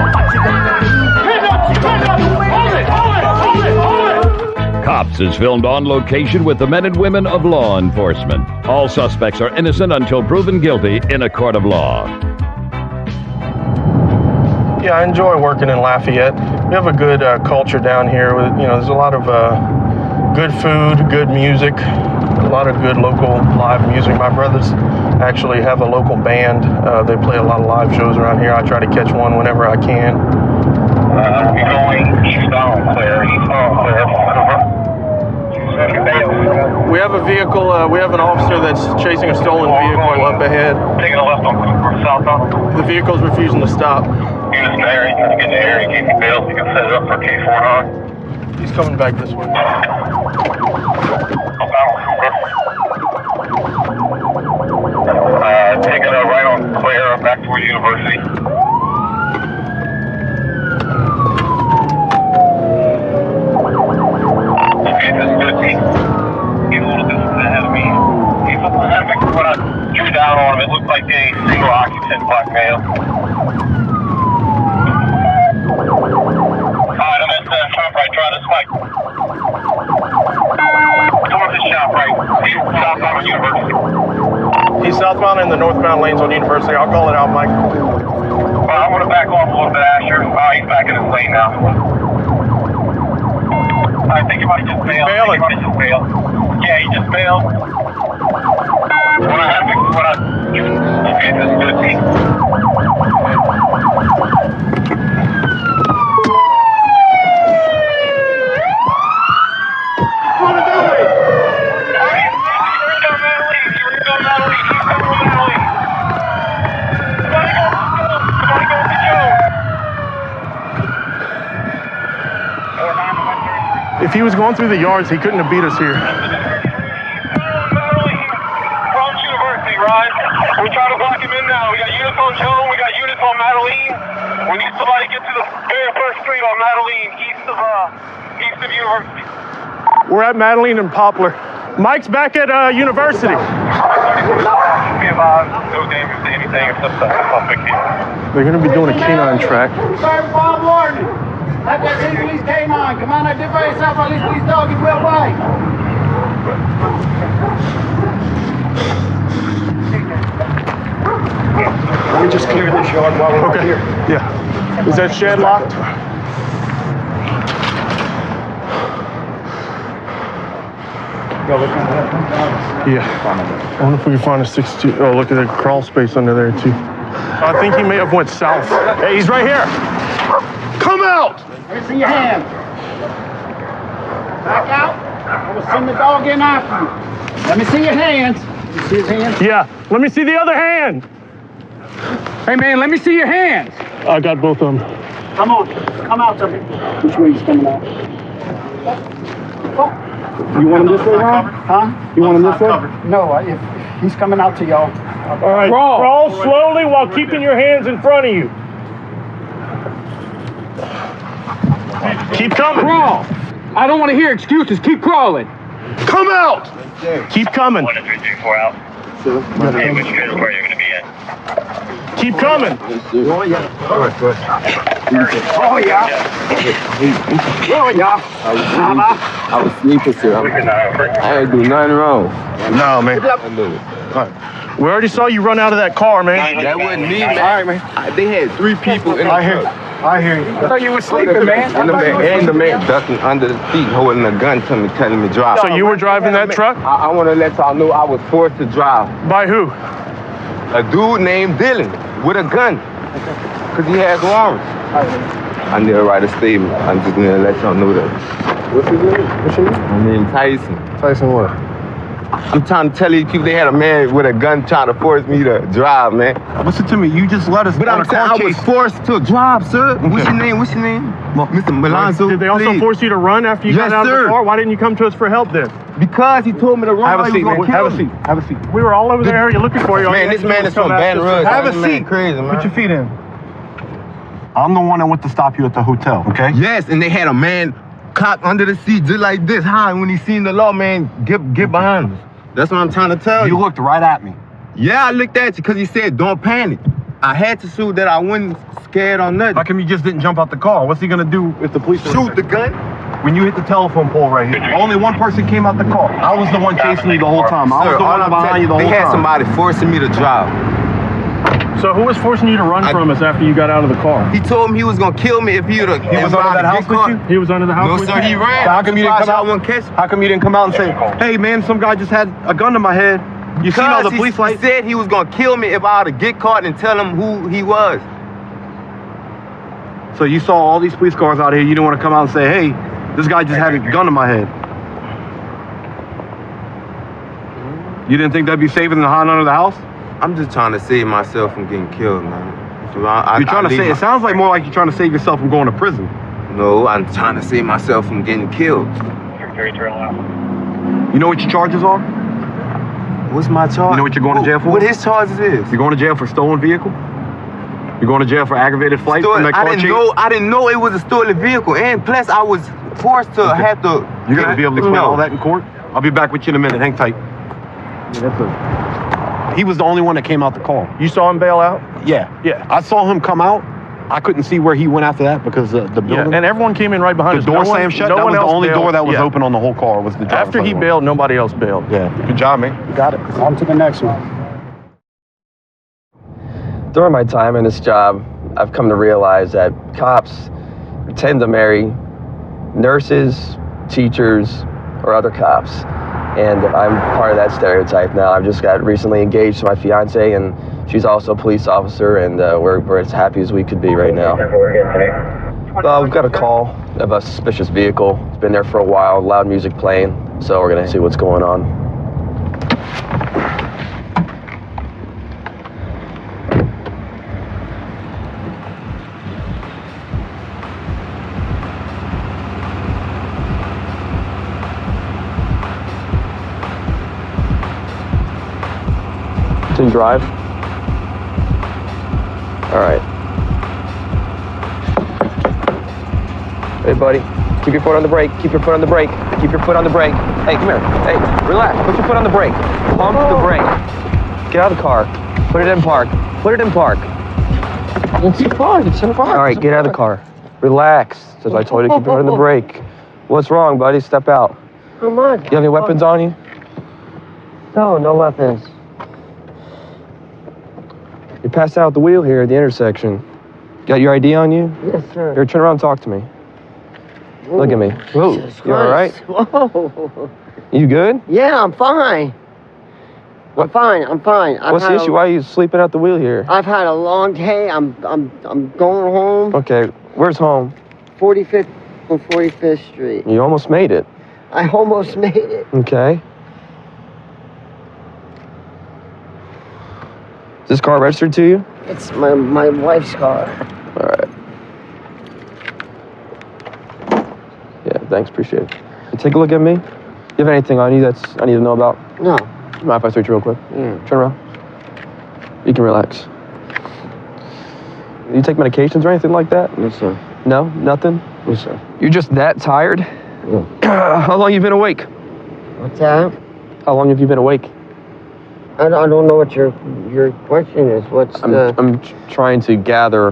What you gonna do? Hands up! Hold it! Cops is filmed on location with the men and women of law enforcement. All suspects are innocent until proven guilty in a court of law. Yeah, I enjoy working in Lafayette. We have a good culture down here. With, there's a lot of good food, good music, a lot of good local live music. My brothers actually have a local band. They play a lot of live shows around here. I try to catch one whenever I can. We're going eastbound, Claire. We have a vehicle, we have an officer that's chasing a stolen vehicle up ahead. Taking a left on southbound. The vehicle's refusing to stop. Use the area, trying to get in the area. In case he fails, you can set it up for case 49. He's coming back this way. Taking a right on Claire back towards University. Okay, this is good. He's a little distance ahead of me. He's a little ahead of me. When I drew down on him, it looked like a single occupant black male. Alright, I'm at shop right, try to spike. Towards the shop right. He's southbound on University. He's southbound in the northbound lanes on University. I'll call it out, Mike. I want to back off a little bit, Asher. Oh, he's back in his lane now. I think he might have just bailed. Bailing. Yeah, he just bailed. Okay, this is good. If he was going through the yards, he couldn't have beat us here. From University, right? We're trying to block him in now. We got units on Joe, we got units on Madeline. We need somebody to get to the very first street on Madeline, east of University. We're at Madeline and Poplar. Mike's back at University. No damage to anything except that big deal. They're going to be doing a canine track. Bob Warden. Let that police came on. Come on, identify yourself. At least police dog is well by. Let me just clear this yard while we're here. Yeah. Is that shed locked? Yeah. I wonder if we can find a 62. Oh, look at the crawl space under there too. I think he may have went south. Hey, he's right here. Come out! Let me see your hands. Back out. I will send the dog in after you. Let me see your hands. You see his hands? Yeah. Let me see the other hand. Hey, man, let me see your hands. I got both of them. Come on. Come out to me. Which way he's coming out? You want him this way, Ron? Huh? You want him this way? No, if he's coming out to y'all. All right, crawl slowly while keeping your hands in front of you. Keep coming. Crawl. I don't want to hear excuses. Keep crawling. Come out. Keep coming. 1, 2, 3, 4 out. Hey, which transport you're going to be in? Keep coming. Oh, yeah. All right, good. Oh, yeah. Oh, yeah. I was sleeping, sir. I ain't do nothing wrong. No, man. We already saw you run out of that car, man. That wasn't me, man. All right, man. They had 3 people in the truck. I hear you. I thought you were sleeping, man. And the man ducking under the seat, holding a gun to me, telling me drive. So you were driving that truck? I want to let y'all know I was forced to drive. By who? A dude named Dylan with a gun, because he has warrants. I need to write a statement. I'm just going to let y'all know that. What's your name? What's your name? My name Tyson. Tyson what? I'm trying to tell you people they had a man with a gun trying to force me to drive, man. Listen to me. You just let us. But I'm saying I was forced to drive, sir. Okay. What's your name? What's your name? Mr. Malonzo. Did they also force you to run after you got out of the car? Why didn't you come to us for help then? Because he told me to run. Have a seat, man. Have a seat. Have a seat. We were all over the area looking for you. Man, this man is from Baton Rouge. Have a seat. Crazy, man. Put your feet in. I'm the one that went to stop you at the hotel, okay? Yes, and they had a man cocked under the seat just like this. Hi, when he seen the law, man, get behind us. That's what I'm trying to tell you. You looked right at me. Yeah, I looked at you because you said don't panic. I had to shoot that I wasn't scared or nothing. How come you just didn't jump out the car? What's he gonna do if the police shoot the gun? When you hit the telephone pole right here, only one person came out the car. I was the one chasing you the whole time. I was the one behind you the whole time. They had somebody forcing me to drive. So who was forcing you to run from us after you got out of the car? He told me he was gonna kill me if he would have. He was under that house with you? He was under the house with you? No, sir, he ran. So how come you didn't come out? How come you didn't come out and say, hey man, some guy just had a gun to my head? You seen all the police lights? He said he was gonna kill me if I were to get caught and tell him who he was. So you saw all these police cars out here, you didn't want to come out and say, hey, this guy just had a gun to my head. You didn't think that'd be safer than hiding under the house? I'm just trying to save myself from getting killed, man. You're trying to say, it sounds like more like you're trying to save yourself from going to prison. No, I'm trying to save myself from getting killed. You know what your charges are? What's my charge? You know what you're going to jail for? What his charges is? You're going to jail for stolen vehicle? You're going to jail for aggravated flight from that car chase? I didn't know it was a stolen vehicle, and plus I was forced to have to. You're going to be able to explain all that in court? I'll be back with you in a minute. Hang tight. He was the only one that came out the car. You saw him bail out? Yeah. I saw him come out. I couldn't see where he went after that because the building. Yeah, and everyone came in right behind us. The door slammed shut. That was the only door that was open on the whole car. Was the after he bailed, nobody else bailed. Yeah. Good job, man. You got it. On to the next one. During my time in this job, I've come to realize that cops tend to marry nurses, teachers, or other cops. And I'm part of that stereotype now. I've just got recently engaged to my fiance, and she's also a police officer, and we're as happy as we could be right now. We've got a call of a suspicious vehicle. It's been there for a while, loud music playing, so we're gonna see what's going on. Can you drive? All right. Hey, buddy. Keep your foot on the brake. Keep your foot on the brake. Keep your foot on the brake. Hey, come here. Hey, relax. Put your foot on the brake. Pump the brake. Get out of the car. Put it in park. Put it in park. It's fine. It's in park. All right, get out of the car. Relax. As I told you, keep your foot on the brake. What's wrong, buddy? Step out. Come on. You have any weapons on you? No, no weapons. You passed out at the wheel here at the intersection. Got your ID on you? Yes, sir. Here, turn around and talk to me. Ooh, look at me. Whoa. You all right? Whoa. You good? Yeah, I'm fine. I'm fine. What's the issue? Why are you sleeping at the wheel here? I've had a long day. I'm going home. Okay, where's home? 45th on 45th Street. You almost made it. I almost made it. Okay. Is this car registered to you? It's my wife's car. All right. Yeah, thanks, appreciate it. Take a look at me. You have anything on you that's I need to know about? No. Mind if I search real quick? Yeah. Turn around. You can relax. You take medications or anything like that? Yes, sir. No? Nothing? Yes, sir. You're just that tired? Yeah. How long you been awake? What's that? How long have you been awake? I don't know what your question is. I'm trying to gather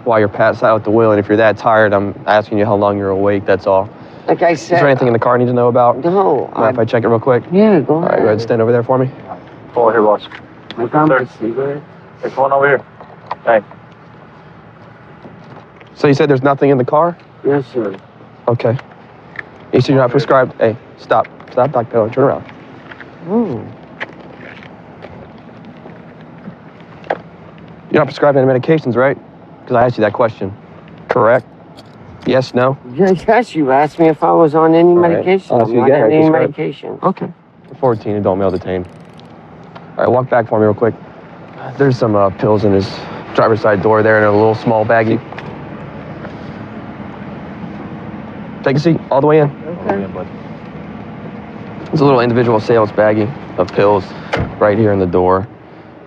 why you're passed out at the wheel, and if you're that tired, I'm asking you how long you're awake, that's all. Like I said... Is there anything in the car I need to know about? No. Mind if I check it real quick? Yeah, go ahead. All right, go ahead and stand over there for me. Oh, here, boss. I found my cigarette. Hey, come on over here. Hey. So you said there's nothing in the car? Yes, sir. Okay. You said you're not prescribed. Hey, stop. Stop backpedaling. Turn around. Oh. You're not prescribed any medications, right? Because I asked you that question. Correct? Yes, no? Yes, you asked me if I was on any medication. I'll ask I'm you not again. on any Prescribed? medication. Okay. 14, adult male detained. All right, walk back for me real quick. There's some pills in his driver's side door there in a little small baggie. Take a seat, all the way in. Okay. There's a little individual sales baggie of pills right here in the door.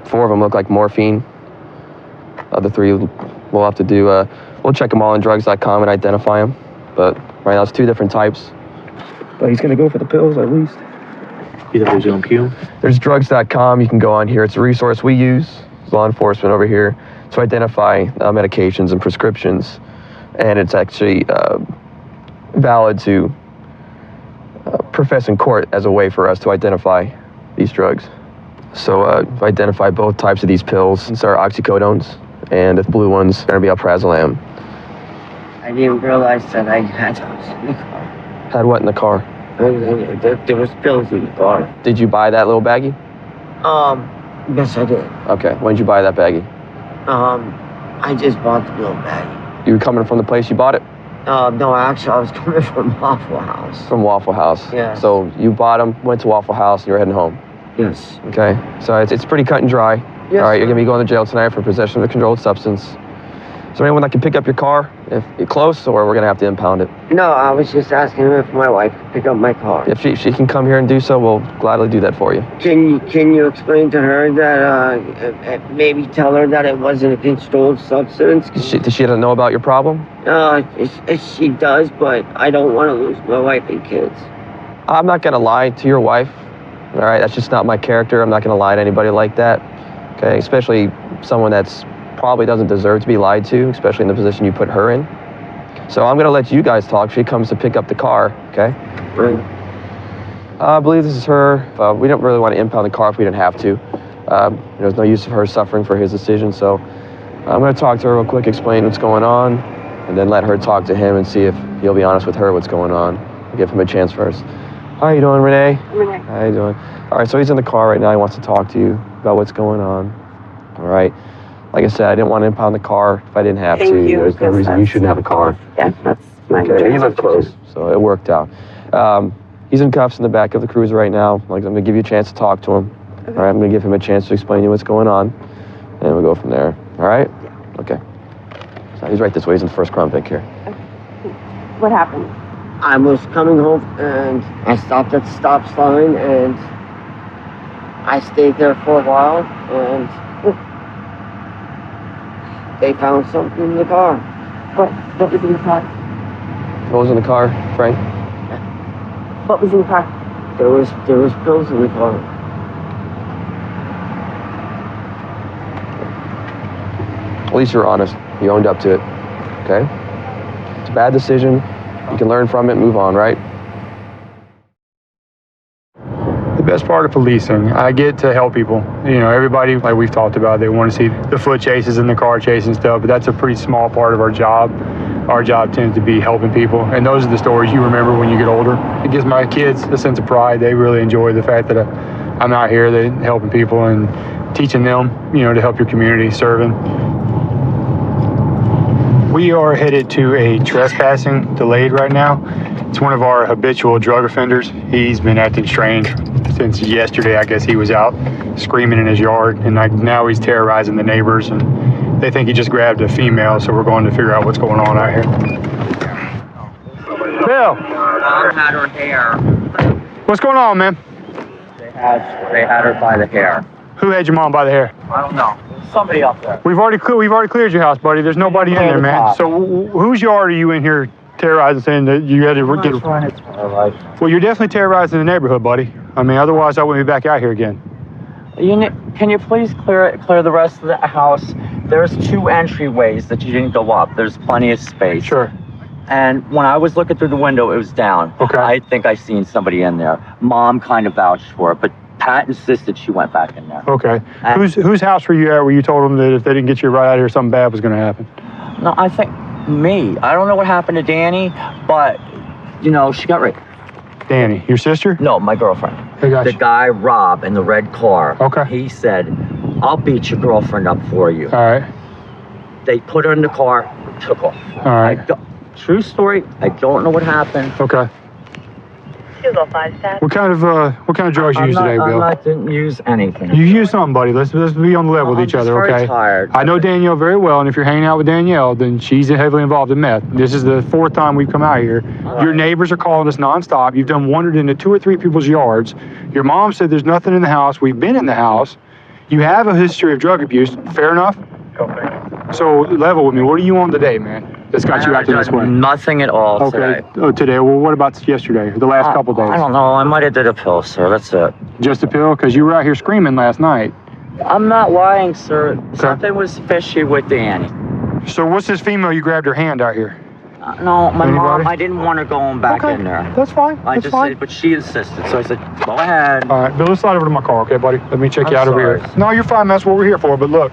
4 of them look like morphine. Other 3 we'll have to do, we'll check them all on drugs.com and identify them. But right now it's 2 different types. But he's gonna go for the pills at least. You know, there's your own queue. There's drugs.com, you can go on here. It's a resource we use, law enforcement over here, to identify medications and prescriptions. And it's actually valid to profess in court as a way for us to identify these drugs. So identify both types of these pills. These are oxycodones, and the blue ones are going to be alprazolam. I didn't realize that I had those in the car. Had what in the car? There was pills in the car. Did you buy that little baggie? Yes, I did. Okay, when did you buy that baggie? I just bought the little baggie. You were coming from the place you bought it? No, actually, I was coming from Waffle House. From Waffle House? Yeah. So you bought them, went to Waffle House, and you were heading home? Yes. Okay, so it's pretty cut and dry. Yes, all right, you're going to be going to jail tonight for possession of a controlled substance. Is there anyone that can pick up your car if you're close, or we're going to have to impound it? No, I was just asking if my wife could pick up my car. If she can come here and do so, we'll gladly do that for you. Can you explain to her that, maybe tell her that it wasn't a controlled substance? Does she know about your problem? She does, but I don't want to lose my wife and kids. I'm not going to lie to your wife. All right, that's just not my character. I'm not going to lie to anybody like that. Okay, especially someone that's probably doesn't deserve to be lied to, especially in the position you put her in. So I'm going to let you guys talk. She comes to pick up the car, okay? Right. I believe this is her. We don't really want to impound the car if we didn't have to. There's no use of her suffering for his decision, so I'm going to talk to her real quick, explain what's going on, and then let her talk to him and see if he'll be honest with her what's going on. Give him a chance first. How you doing, Renee? Renee. How you doing? All right, so he's in the car right now. He wants to talk to you about what's going on. All right. Like I said, I didn't want to impound the car if I didn't have to. There's no reason you shouldn't have a car. Yeah, that's my Okay, he lived close, so it worked out. He's in cuffs in the back of the Cruiser right now. Like, I'm going to give you a chance to talk to him. Okay. All right, I'm going to give him a chance to explain to you what's going on, and we'll go from there. All right? Yeah. Okay. So he's right this way. He's in the first Crown Vic here. What happened? I was coming home, and I stopped at the stop sign, and I stayed there for a while, and they found something in the car. What was in the car? What was in the car, Frank? What was in the car? There was pills in the car. At least you're honest. You owned up to it. Okay? It's a bad decision. You can learn from it and move on, right? The best part of policing, I get to help people. You know, everybody, like we've talked about, they want to see the foot chases and the car chasing stuff, but that's a pretty small part of our job. Our job tends to be helping people, and those are the stories you remember when you get older. It gives my kids a sense of pride. They really enjoy the fact that I'm out here helping people and teaching them, you know, to help your community, serving. We are headed to a trespassing delayed right now. It's one of our habitual drug offenders. He's been acting strange since yesterday. I guess he was out screaming in his yard, and now he's terrorizing the neighbors, and they think he just grabbed a female, so we're going to figure out what's going on out here. Bill, Mom had her hair. What's going on, man? They had her by the hair. Who had your mom by the hair? I don't know. Somebody up there. We've already cleared your house, buddy. There's nobody in there, man. So whose yard are you in here terrorizing, saying that you had to get? Well, you're definitely terrorizing the neighborhood, buddy. I mean, otherwise I wouldn't be back out here again. Can you please clear the rest of the house? There's 2 entryways that you didn't go up. There's plenty of space. Sure. And when I was looking through the window, it was down. Okay. I think I seen somebody in there. Mom kind of vouched for it, but Pat insisted she went back in there. Okay. Whose house were you at where you told them that if they didn't get you right out of here, something bad was going to happen? No, I think me. I don't know what happened to Danny, but, she got raped. Danny, your sister? No, my girlfriend. The guy, Rob, in the red car. Okay. He said, I'll beat your girlfriend up for you. All right. They put her in the car, took off. All right. True story. I don't know what happened. Okay. 205 What kind of drugs you use today, Bill? I didn't use anything. You use something, buddy. Let's be on the level with each other, okay? I'm tired. I know Danielle very well, and if you're hanging out with Danielle, then she's heavily involved in meth. This is the 4th time we've come out here. Your neighbors are calling us nonstop. You've wandered into 2 or 3 people's yards. Your mom said there's nothing in the house. We've been in the house. You have a history of drug abuse. Fair enough? So level with me. What are you on today, man? That's got you acting this way. Nothing at all today. Oh, today. Well, what about yesterday? The last couple days? I don't know. I might have did a pill, sir. That's it. Just a pill? Because you were out here screaming last night. I'm not lying, sir. Okay. Something was fishy with Danny. So what's this female you grabbed her hand out here? No, my mom, I didn't want her going back in there. That's fine. That's fine. But she insisted, so I said, go ahead. All right, Bill, let's slide over to my car, okay, buddy? Let me check you out over here. No, you're fine. That's what we're here for, but look.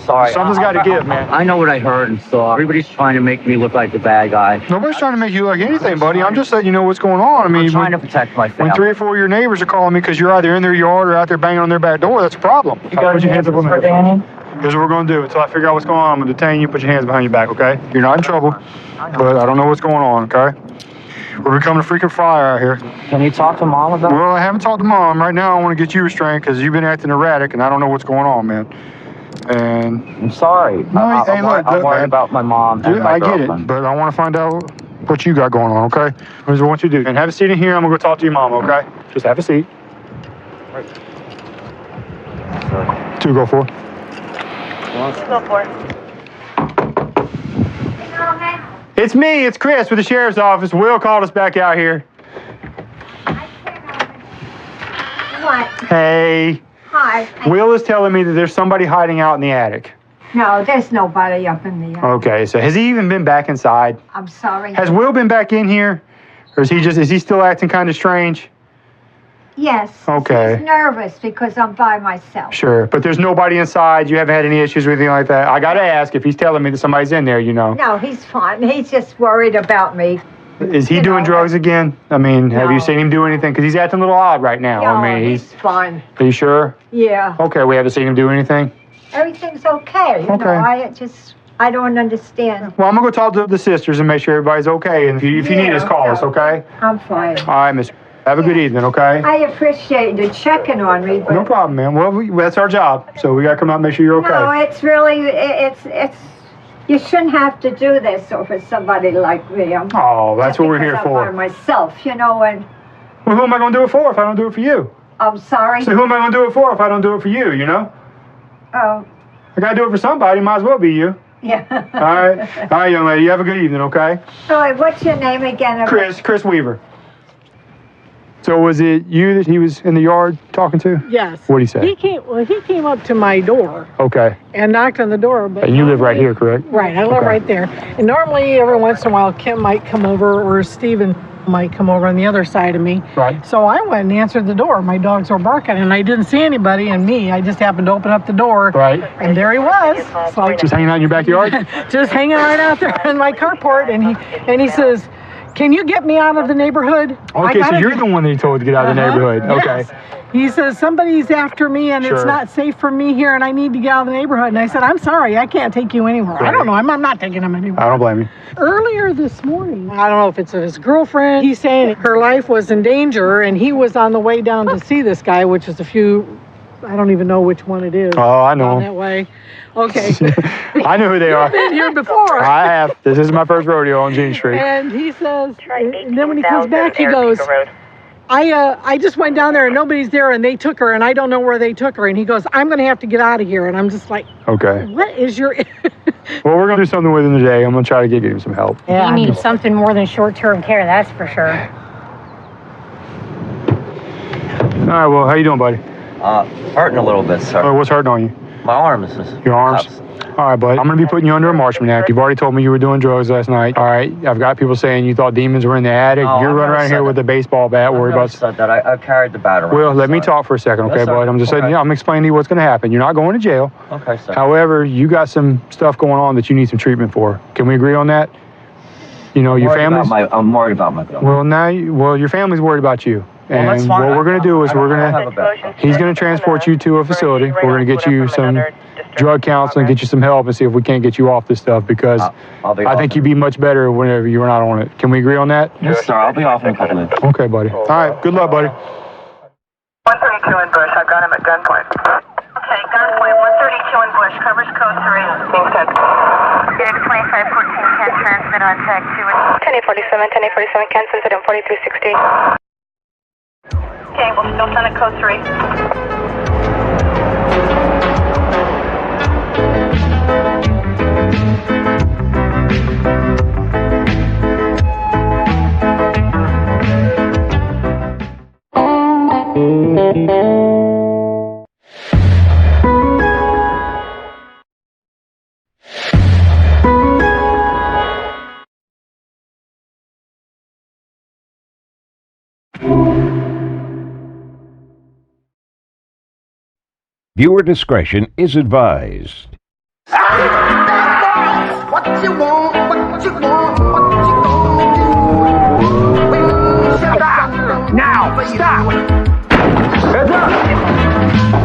Sorry. Something's got to give, man. I know what I heard and saw. Everybody's trying to make me look like the bad guy. Nobody's trying to make you look like anything, buddy. I'm just letting you know what's going on. I mean, I'm trying to protect my family. When 3 or 4 of your neighbors are calling me because you're either in their yard or out there banging on their back door, that's a problem. You got your hands up on Danny? Here's what we're going to do. Until I figure out what's going on, I'm going to detain you, put your hands behind your back, okay? You're not in trouble, but I don't know what's going on, okay? We're becoming a freaking fire out here. Can you talk to Mom about it? Well, I haven't talked to Mom. Right now, I want to get you restrained because you've been acting erratic, and I don't know what's going on, man. And I'm sorry. No, I'm worried about my mom and my girlfriend. I get it, but I want to find out what you got going on, okay? Here's what I want you to do. And have a seat in here. I'm going to go talk to your mom, okay? Just have a seat. 204. 204. It's me. It's Chris with the sheriff's office. Will called us back out here. What? Hey. Hi. Will is telling me that there's somebody hiding out in the attic. No, there's nobody up in the attic. Okay, so has he even been back inside? I'm sorry. Has Will been back in here? Or is he still acting kind of strange? Yes. Okay. He's nervous because I'm by myself. Sure, but there's nobody inside. You haven't had any issues or anything like that. I got to ask if he's telling me that somebody's in there, No, he's fine. He's just worried about me. Is he doing drugs again? I mean, have you seen him do anything? Because he's acting a little odd right now. No, I mean, he's fine. Are you sure? Yeah. Okay, we haven't seen him do anything? Everything's okay. You know, I don't understand. Well, I'm going to go talk to the sisters and make sure everybody's okay. And if you need us, call us, okay? I'm fine. All right, miss. Have a good evening, okay? I appreciate you checking on me, but... No problem, man. Well, that's our job. So we got to come out and make sure you're okay. No, it's really, it's... You shouldn't have to do this over somebody like me. Oh, that's what we're here for. I'm by myself, and... Well, who am I going to do it for if I don't do it for you? I'm sorry? So who am I going to do it for if I don't do it for you, Oh. I got to do it for somebody. Might as well be you. Yeah. All right, young lady. You have a good evening, okay? All right, what's your name again? Chris Weaver. So was it you that he was in the yard talking to? Yes. What did he say? He came up to my door. Okay. And knocked on the door. But and you live right here, correct? Right, I live right there. And normally, every once in a while, Kim might come over or Steven might come over on the other side of me. Right. So I went and answered the door. My dogs were barking, and I didn't see anybody and me. I just happened to open up the door. Right. And there he was. So just hanging out in your backyard? Just hanging right out there in my carport. And he says, "Can you get me out of the neighborhood?" Okay, so you're the one that he told to get out of the neighborhood. Yes. Okay. He says, "Somebody's after me and it's not safe for me here and I need to get out of the neighborhood." And I said, "I'm sorry, I can't take you anywhere." Right. I don't know. I'm not taking him anywhere. I don't blame you. Earlier this morning, I don't know if it's his girlfriend, he's saying her life was in danger and he was on the way down to see this guy, which is a few I don't even know which one it is. Oh, I know Down 'em. that way. Okay. I know who they are. You've been here before. I have. This is my first rodeo on Jean Street. And he says, and then when he comes back, he goes, I just went down there and nobody's there and they took her and I don't know where they took her. And he goes, I'm going to have to get out of here. And I'm just like, Okay. what is your... Well, we're going to do something with him today. I'm going to try to give him some help. Yeah, he needs something more than short-term care, that's for sure. All right, well, how you doing, buddy? Hurting a little bit, sir. Oh, what's hurting on you? My arms. Your arms? All right, bud. I'm going to be putting you under a Marshman Act. You've already told me you were doing drugs last night. All right. I've got people saying you thought demons were in the attic. No, You're I've running never around here said with a baseball bat. Worried about... said that. I carried the bat around. Well, let me talk for a second, okay, Yes, sir. bud? I'm just saying, I'm explaining to you what's going to happen. You're not going to jail. Okay, sir. However, you got some stuff going on that you need some treatment for. Can we agree on that? You know, your family's... I'm worried about my family. Well, your family's worried about you. Well, And that's fine. what we're going to do is he's going to transport you to a facility. We're going to get you some drug counseling, get you some help, and see if we can't get you off this stuff, because I think you'd be much better whenever you were not on it. Can we agree on that? Yes, sir. I'll be off in a couple minutes. Okay, buddy. All right. Good luck, buddy. 132 in Bush. I've got him at gunpoint. Okay, gunpoint. 132 in Bush. Covers code 3. Being sent. Phoenix 2514 can transmit on tag 2. 1047, 1047 can send it in 4360. Okay, we'll still send it code 3. Viewer discretion is advised. What you want, what you want, what you gonna do? Stop! Now! Stop! Heads up!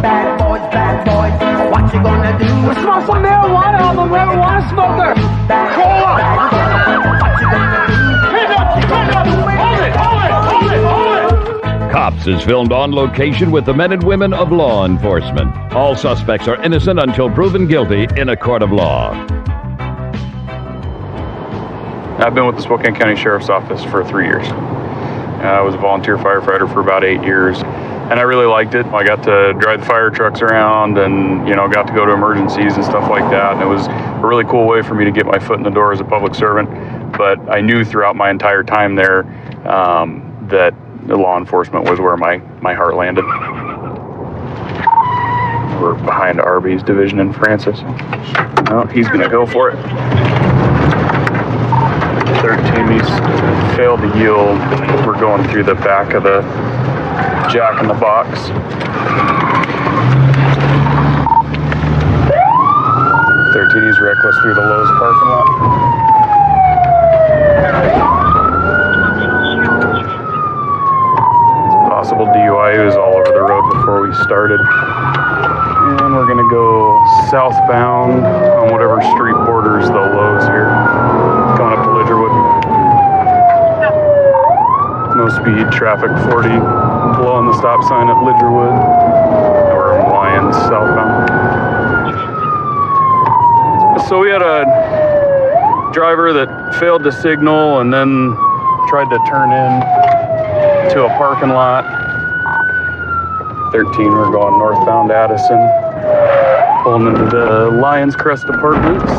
Bad boys, what you gonna do? Smoke some marijuana, I'm a marijuana smoker! Call up! What you gonna do? Hands up! Hold it! Cops is filmed on location with the men and women of law enforcement. All suspects are innocent until proven guilty in a court of law. I've been with the Spokane County Sheriff's Office for 3 years. I was a volunteer firefighter for about 8 years, and I really liked it. I got to drive the fire trucks around and, got to go to emergencies and stuff like that, and it was a really cool way for me to get my foot in the door as a public servant. But I knew throughout my entire time there that the law enforcement was where my heart landed. We're behind Arby's division in Francis. Oh, he's gonna go for it. 13, he's failed to yield. We're going through the back of the Jack in the Box. 13, he's reckless through the Lowe's parking lot. Possible DUI. He was all over the road before we started. And we're gonna go southbound on whatever street borders the Lowe's here. Coming up to Lidgerwood. No speed, traffic 40, blowing the stop sign at Lidgerwood. We're in Lyons, southbound. So we had a driver that failed to signal and then tried to turn in to a parking lot. 13, we're going northbound Addison, pulling into the Lions Crest Apartments.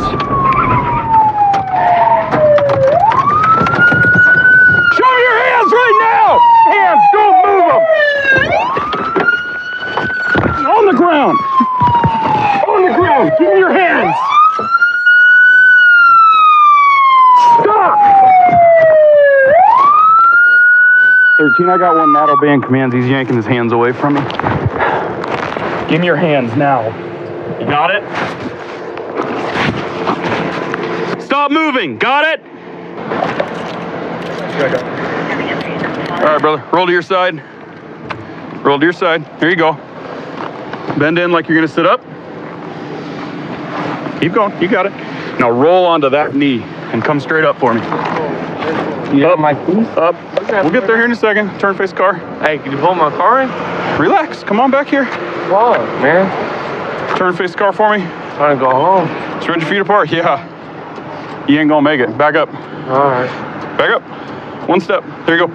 Show me your hands right now! Hands, don't move them! On the ground! On the ground! Give me your hands! Stop! 13, I got one not obeying commands. He's yanking his hands away from me. Give me your hands now. You got it? Stop moving. Got it? All right, brother. Roll to your side. Roll to your side. There you go. Bend in like you're going to sit up. Keep going. You got it. Now roll onto that knee and come straight up for me. Up. My feet? Up. We'll get there here in a second. Turn face car. Hey, can you pull my car in? Relax. Come on back here. What, man? Turn face car for me. Trying to go home. Spread your feet apart. Yeah. You ain't gonna make it. Back up. All right. Back up. One step. There you go.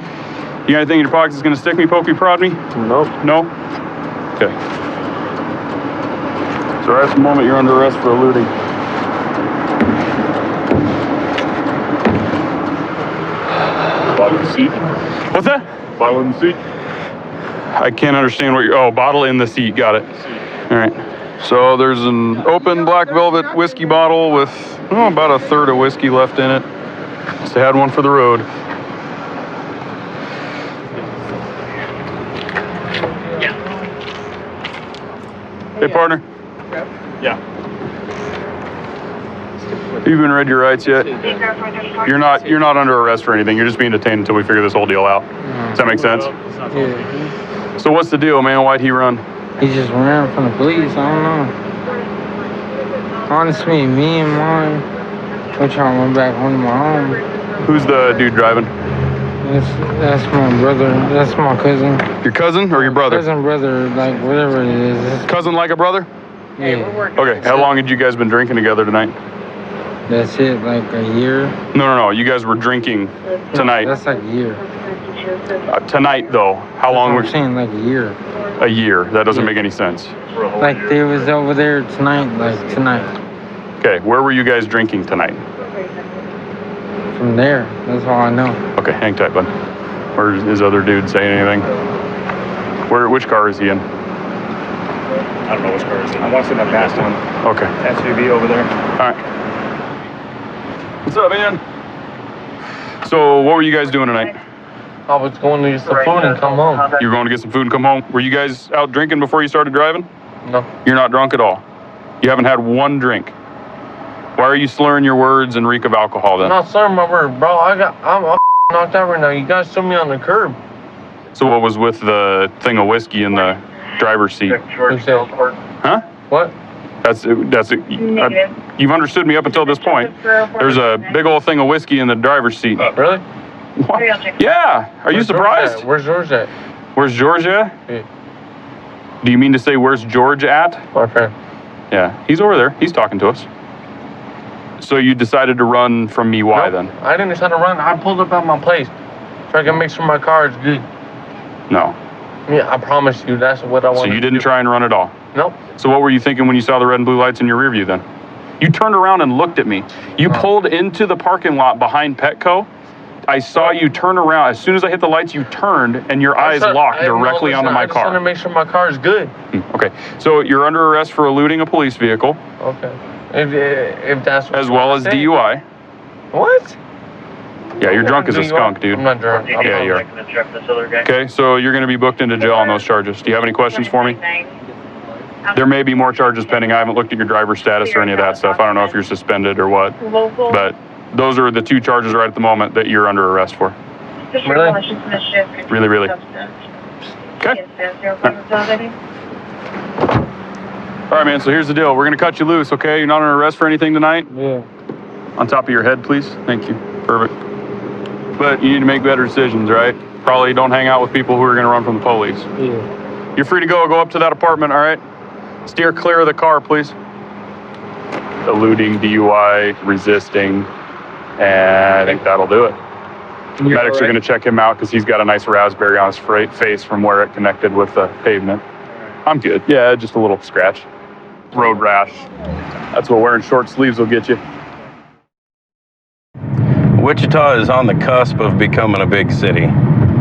You got anything in your pockets that's gonna stick me, poke me, prod me? Nope. No? Okay. So right at the moment you're under arrest for eluding. Bottle in the seat. What's that? Bottle in the seat. I can't understand what you're, oh, bottle in the seat, got it. All right. So there's an open black velvet whiskey bottle with about a third of whiskey left in it. Just had one for the road. Hey, partner. Yeah. You even read your rights yet? You're not under arrest for anything. You're just being detained until we figure this whole deal out. Does that make sense? Yeah. So what's the deal, man? Why'd he run? He just ran from the police. I don't know. Honestly, me and mine, we're trying to run back home to my home. Who's the dude driving? That's my brother. That's my cousin. Your cousin or your brother? Cousin, brother, like whatever it is. Cousin like a brother? Yeah. Okay. How long had you guys been drinking together tonight? That's it, like a year. No. You guys were drinking tonight. That's like a year. Tonight, though, how long were you saying? Like a year. A year. That doesn't make any sense. Like they was over there tonight, like tonight. Okay. Where were you guys drinking tonight? From there. That's all I know. Okay. Hang tight, bud. Where's his other dude saying anything? Which car is he in? I don't know which car is it. I'm watching that past one. Okay. SUV over there. All right. What's up, man? So, what were you guys doing tonight? I was going to get some food and come home. You were going to get some food and come home? Were you guys out drinking before you started driving? No. You're not drunk at all? You haven't had one drink? Why are you slurring your words and reek of alcohol then? I'm not slurring my word, bro. I'm knocked out right now. You guys threw me on the curb. So what was with the thing of whiskey in the driver's seat? Huh? What? You've understood me up until this point. There's a big old thing of whiskey in the driver's seat. Really? What? Yeah. Are you surprised? Where's George at? Where's George at? Yeah. Do you mean to say where's George at? My friend. Yeah. He's over there. He's talking to us. So you decided to run from me. Why then? I didn't decide to run. I pulled up at my place so I can make sure my car is good. No. Yeah, I promise you that's what I want. So you didn't try and run at all? Nope. So what were you thinking when you saw the red and blue lights in your rear view then? You turned around and looked at me. You pulled into the parking lot behind Petco. I saw you turn around. As soon as I hit the lights, you turned and your eyes locked directly onto my car. I just want to make sure my car is good. Okay. So you're under arrest for eluding a police vehicle. Okay. If that's what as well as DUI. What? Yeah, you're drunk as a skunk, dude. I'm not drunk. Yeah, you are. Okay, so you're going to be booked into jail on those charges. Do you have any questions for me? There may be more charges pending. I haven't looked at your driver's status or any of that stuff. I don't know if you're suspended or what. But those are the two charges right at the moment that you're under arrest for. Really? Really. Okay. All right, man, so here's the deal. We're going to cut you loose, okay? You're not under arrest for anything tonight? Yeah. On top of your head, please. Thank you. Perfect. But you need to make better decisions, right? Probably don't hang out with people who are going to run from the police. Yeah. You're free to go up to that apartment, all right? Steer clear of the car, please. Eluding, DUI, resisting, and I think that'll do it. Medics are going to check him out because he's got a nice raspberry on his face from where it connected with the pavement. I'm good. Yeah, just a little scratch. Road rash. That's what wearing short sleeves will get you. Wichita is on the cusp of becoming a big city.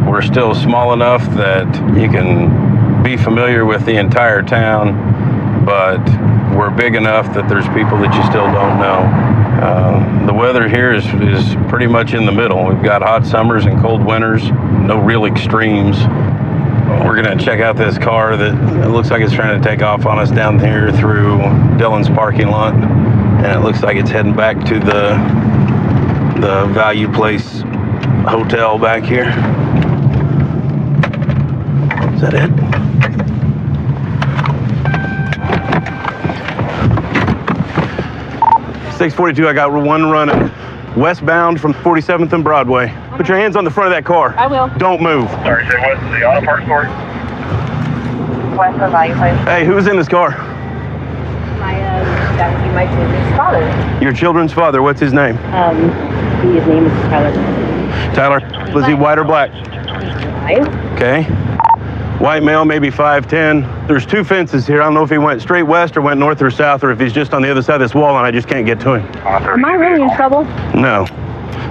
We're still small enough that you can be familiar with the entire town, but we're big enough that there's people that you still don't know. The weather here is pretty much in the middle. We've got hot summers and cold winters, no real extremes. We're gonna check out this car that it looks like it's trying to take off on us down here through Dillon's parking lot, and it looks like it's heading back to the Value Place hotel back here. Is that it? .642, I got one running westbound from 47th and Broadway. Put your hands on the front of that car. I will. Don't move. Sorry, say what's the auto parts store? West of Value Place. Hey, who's in this car? That would be my children's father. Your children's father. What's his name? His name is Tyler. Tyler. Was he white or black? White. Okay. White male, maybe 5'10". There's 2 fences here. I don't know if he went straight west or went north or south, or if he's just on the other side of this wall and I just can't get to him. Am I really in trouble? No.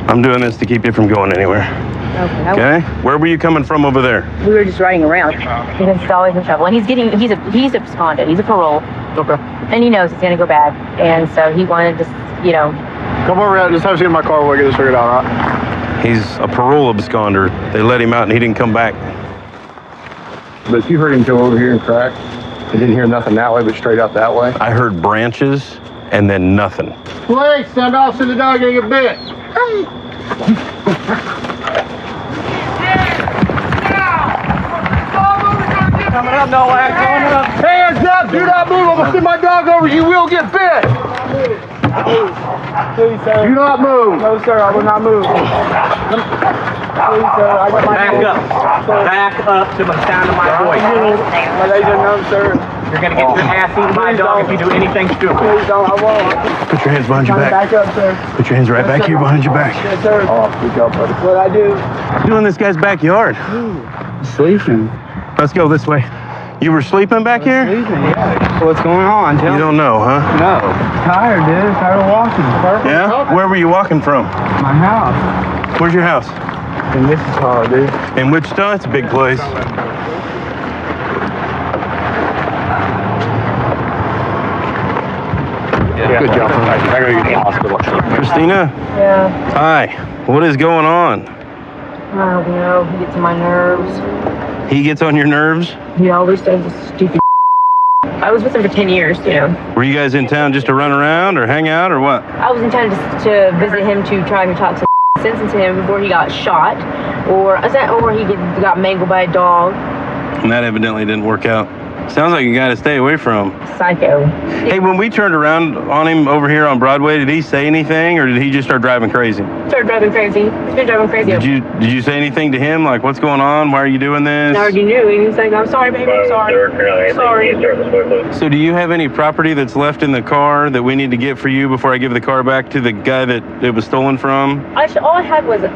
I'm doing this to keep you from going anywhere. Okay. Where were you coming from over there? We were just riding around because he's always in trouble, and he's absconded. He's a parole. Okay. And he knows it's gonna go bad, and so he wanted to, Come over here. Just have a seat in my car. We'll get this figured out, all right? He's a parole absconder. They let him out and he didn't come back. But if you heard him go over here and crack, I didn't hear nothing that way, but straight out that way. I heard branches and then nothing. Please, send officer the dog getting a bit. Coming up, no lag, coming up. Hands up, do not move. I'm gonna send my dog over. You will get bit. Please, sir. Do not move. No, sir, I will not move. Please, sir, I got my Back up to the sound of my voice. My legs are numb, sir. You're gonna get your ass eaten by a dog if you do anything stupid. Please don't, I won't. Put your hands behind your back. Back up, sir. Put your hands right back here behind your back. Yes, sir. Oh, good job, buddy. What I do? Doing this guy's backyard. Sleeping. Let's go this way. You were sleeping back here? Sleeping, yeah. What's going on? You don't know, huh? No. Tired, dude. Tired of walking. Yeah? Where were you walking from? My house. Where's your house? In Wichita, dude. In Wichita? It's a big place. Good job. I gotta get to the hospital. Christina? Yeah. Hi. What is going on? I don't know. He gets on my nerves. He gets on your nerves? He always does this stupid. I was with him for 10 years, Were you guys in town just to run around or hang out or what? I was in town just to visit him to try to talk some sense into him before he got shot, or he got mangled by a dog. And that evidently didn't work out. Sounds like you gotta stay away from him. Psycho. Hey, when we turned around on him over here on Broadway, did he say anything or did he just start driving crazy? Started driving crazy. He's been driving crazy. Did you say anything to him? Like, what's going on? Why are you doing this? I already knew. And he's like, I'm sorry, baby. I'm sorry. Sorry. So do you have any property that's left in the car that we need to get for you before I give the car back to the guy that it was stolen from? All I had was a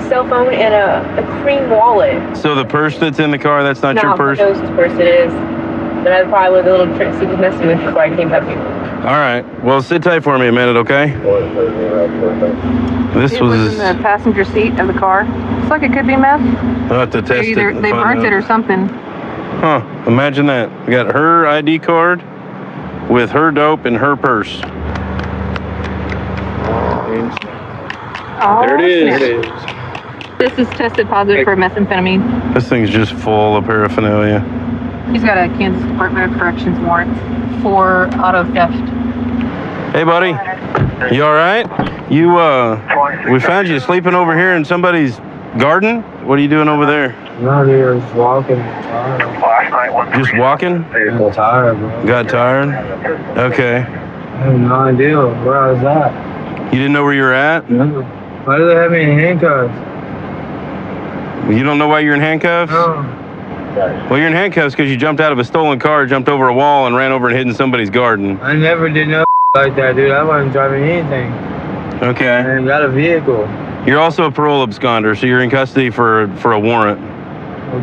cell phone and a cream wallet. So the purse that's in the car, that's not your purse? No, whose purse it is. But I probably was a little trick he was messing with before I came up here. All right. Well, sit tight for me a minute, okay? This It was in the passenger seat of the car. Looks like it could be meth. I'll have to test it. They burnt it or something. Huh. Imagine that. We got her ID card with her dope in her purse. Oh, There it is. This is tested positive for methamphetamine. This thing's just full of paraphernalia. He's got a Kansas Department of Corrections warrant for auto theft. Hey, buddy. You all right? We found you sleeping over here in somebody's garden. What are you doing over there? Not here, just walking. Just walking? Got tired, bro. Got tired? Okay. I have no idea where I was at. You didn't know where you were at? No. Why do they have me in handcuffs? You don't know why you're in handcuffs? No. Well, you're in handcuffs because you jumped out of a stolen car, jumped over a wall, and ran over and hid in somebody's garden. I never did no like that, dude. I wasn't driving anything. Okay. I ain't got a vehicle. You're also a parole absconder, so you're in custody for a warrant.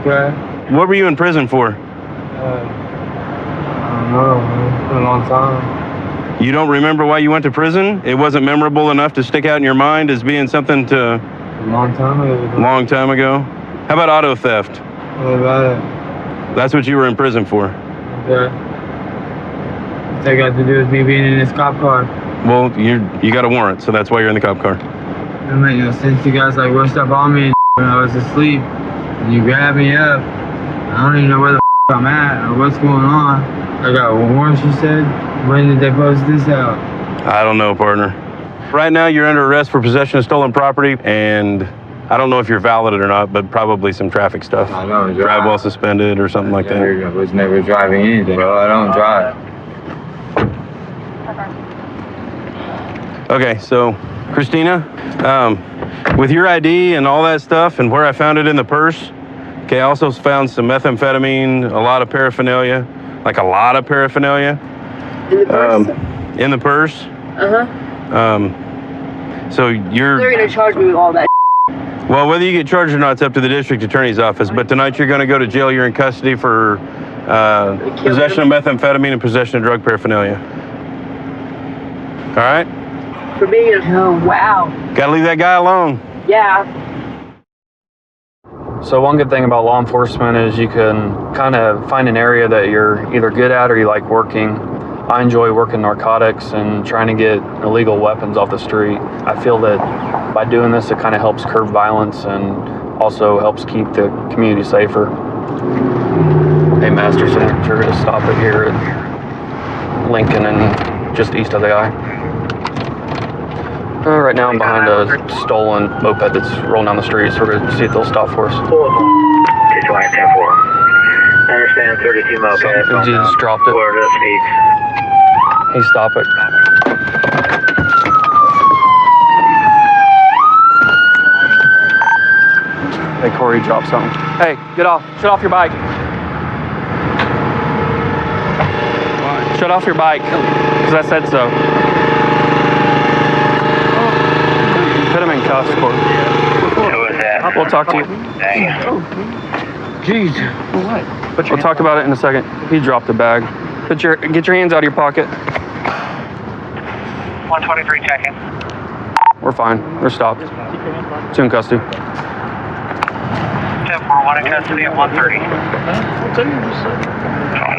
Okay. What were you in prison for? I don't know, man. It's been a long time. You don't remember why you went to prison? It wasn't memorable enough to stick out in your mind as being something to... A long time ago. Long time ago? How about auto theft? What about it? That's what you were in prison for. Okay. What's that got to do with me being in this cop car? Well, you got a warrant, so that's why you're in the cop car. It made no sense. You guys like rushed up on me and when I was asleep. And you grabbed me up. I don't even know where the I'm at or what's going on. I got a warrant, you said? When did they post this out? I don't know, partner. Right now, you're under arrest for possession of stolen property, and I don't know if you're valid or not, but probably some traffic stuff. I don't drive. Drive while suspended or something like that. I was never driving anything, bro. I don't drive. Okay, so Christina, with your ID and all that stuff and where I found it in the purse, okay, I also found some methamphetamine, a lot of paraphernalia, like a lot of paraphernalia. In the purse? In the purse. So you're... They're going to charge me with all that. Well, whether you get charged or not, it's up to the district attorney's office. But tonight you're going to go to jail. You're in custody for possession of methamphetamine and possession of drug paraphernalia. All right? For me, oh, wow. Got to leave that guy alone. Yeah. So one good thing about law enforcement is you can kind of find an area that you're either good at or you like working. I enjoy working narcotics and trying to get illegal weapons off the street. I feel that by doing this, it kind of helps curb violence and also helps keep the community safer. Hey, Masterson, you're going to stop it here at Lincoln and just east of the I. Right now I'm behind a stolen moped that's rolling down the street, so we're going to see if they'll stop for us. 220, 10-4. I understand 32 moped. He just dropped it. Hey, stop it. Hey, Corey, drop something. Hey, get off. Shut off your bike. Shut off your bike, because I said so. Put him in cuffs, Corey. We'll talk to you. Jeez. What? We'll talk about it in a second. He dropped the bag. Get your hands out of your pocket. 123 checking. We're fine. They're stopped. Two in custody. 10-4, 1 in custody at 130.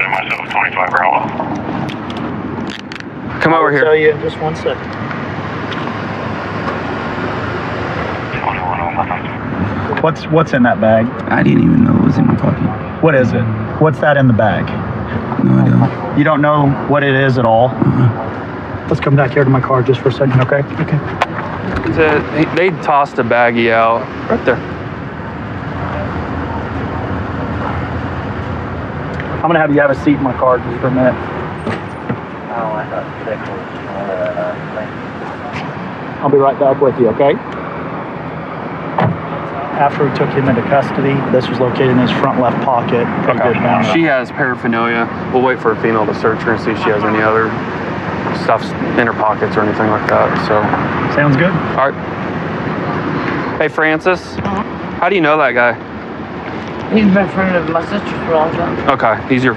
Myself, 25 Bravo. Come over here. I'll tell you in just 1 second. What's in that bag? I didn't even know it was in my pocket. What is it? What's that in the bag? No, I don't. You don't know what it is at all? Let's come back here to my car just for a second, okay? Okay. They tossed a baggie out right there. I'm gonna have you have a seat in my car just for a minute. I'll be right back with you, okay? After we took him into custody, this was located in his front left pocket. Okay. She has paraphernalia. We'll wait for a female to search her and see if she has any other stuff in her pockets or anything like that. So sounds good. All right. Hey, Francis. How do you know that guy? He's been a friend of my sister's for a long time. Okay. He's your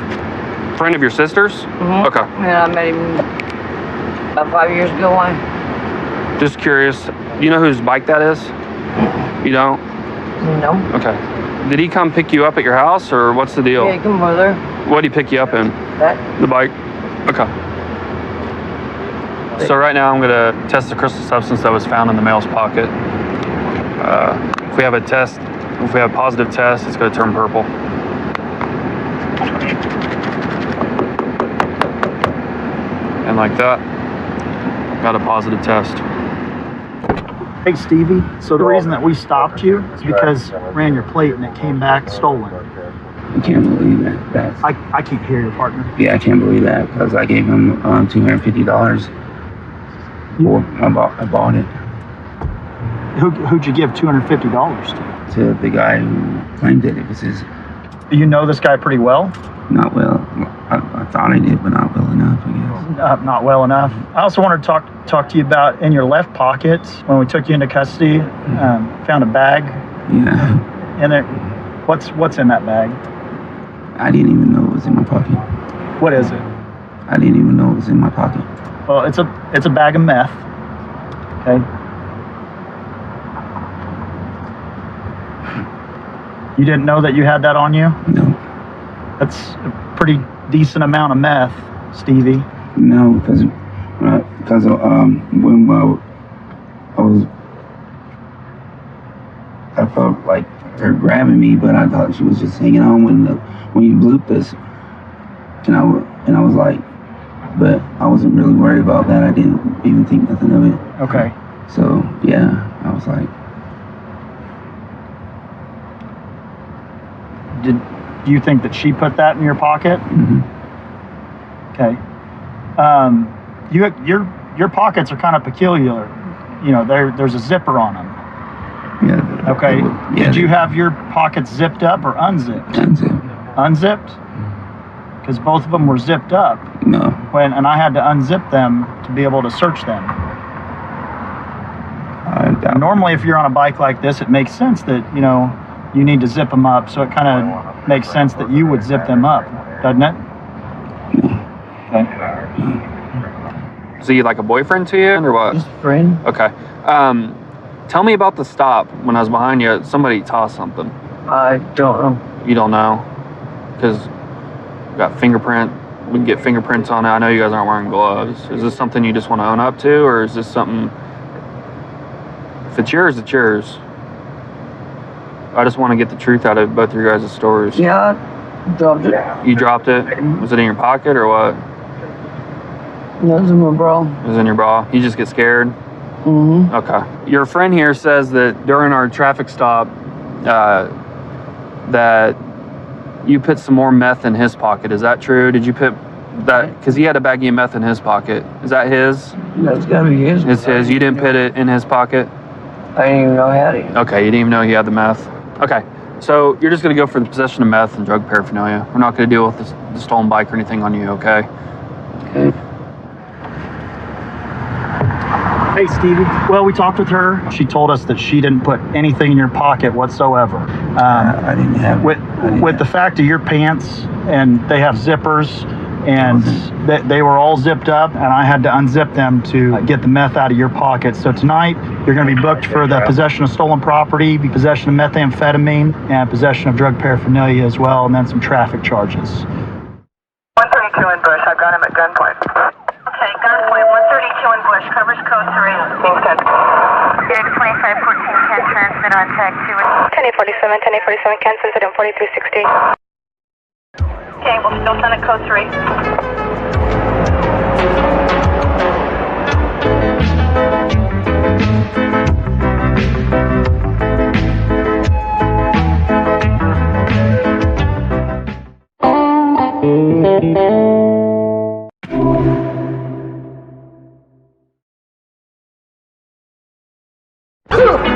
friend of your sister's? Mm-hmm. Okay. Yeah, I met him about 5 years ago. Why? Just curious. You know whose bike that is? You don't? No. Okay. Did he come pick you up at your house, or what's the deal? Yeah, he come over there. What did he pick you up in? That. The bike? Okay. So right now I'm going to test the crystal substance that was found in the male's pocket. If we have a positive test, it's going to turn purple. And like that, got a positive test. Hey, Stevie, so the reason that we stopped you is because ran your plate and it came back stolen. I can't believe that. I can't hear your partner. Yeah, I can't believe that because I gave him $250 for I bought it. Who'd you give $250 to? To the guy who claimed it. It was his. You know this guy pretty well? Not well. I thought I did, but not well enough, I guess. Not well enough. I also wanted to talk to you about in your left pocket when we took you into custody. Found a bag. Yeah. And there, what's in that bag? I didn't even know it was in my pocket. What is it? I didn't even know it was in my pocket. Well, it's a bag of meth. Okay. You didn't know that you had that on you? No. That's a pretty decent amount of meth, Stevie. No, because when I felt like her grabbing me, but I thought she was just hanging on when you blooped us, and I was like, but I wasn't really worried about that. I didn't even think nothing of it. Okay. So yeah, I was like. Do you think that she put that in your pocket? Mm-hmm. Okay. Your pockets are kind of peculiar. there's a zipper on them. Yeah. Okay. Did you have your pockets zipped up or unzipped? Unzipped. Unzipped? Because both of them were zipped up. No. And I had to unzip them to be able to search them. Normally, if you're on a bike like this, it makes sense that, you need to zip them up. So it kind of makes sense that you would zip them up, doesn't it? Okay. Is he like a boyfriend to you or what? Just a friend. Okay. Tell me about the stop when I was behind you. Somebody tossed something. I don't know. You don't know? Because we got fingerprint. We can get fingerprints on it. I know you guys aren't wearing gloves. Is this something you just want to own up to, or is this something? If it's yours, it's yours. I just want to get the truth out of both of your guys' stories. Yeah, I dropped it. You dropped it? Was it in your pocket or what? No, it was in my bra. It was in your bra. You just get scared? Mm-hmm. Okay. Your friend here says that during our traffic stop, that you put some more meth in his pocket. Is that true? Did you put that? Because he had a baggie of meth in his pocket. Is that his? That's gotta be his. It's his. You didn't put it in his pocket? I didn't even know he had it. Okay, you didn't even know he had the meth. Okay, so you're just going to go for the possession of meth and drug paraphernalia. We're not going to deal with the stolen bike or anything on you, okay? Okay. Hey, Stevie. Well, we talked with her. She told us that she didn't put anything in your pocket whatsoever. I didn't have. With the fact of your pants, and they have zippers, and they were all zipped up, and I had to unzip them to get the meth out of your pocket. So tonight, you're going to be booked for the possession of stolen property, possession of methamphetamine, and possession of drug paraphernalia as well, and then some traffic charges. 132 in Bush. I've got him at gunpoint. Okay, gunpoint. 132 in Bush. Covers code 3. Being sent. 2514 can transmit on tag 2. 1047, 1047 can send it in 4360. Okay, we'll still send it code 3.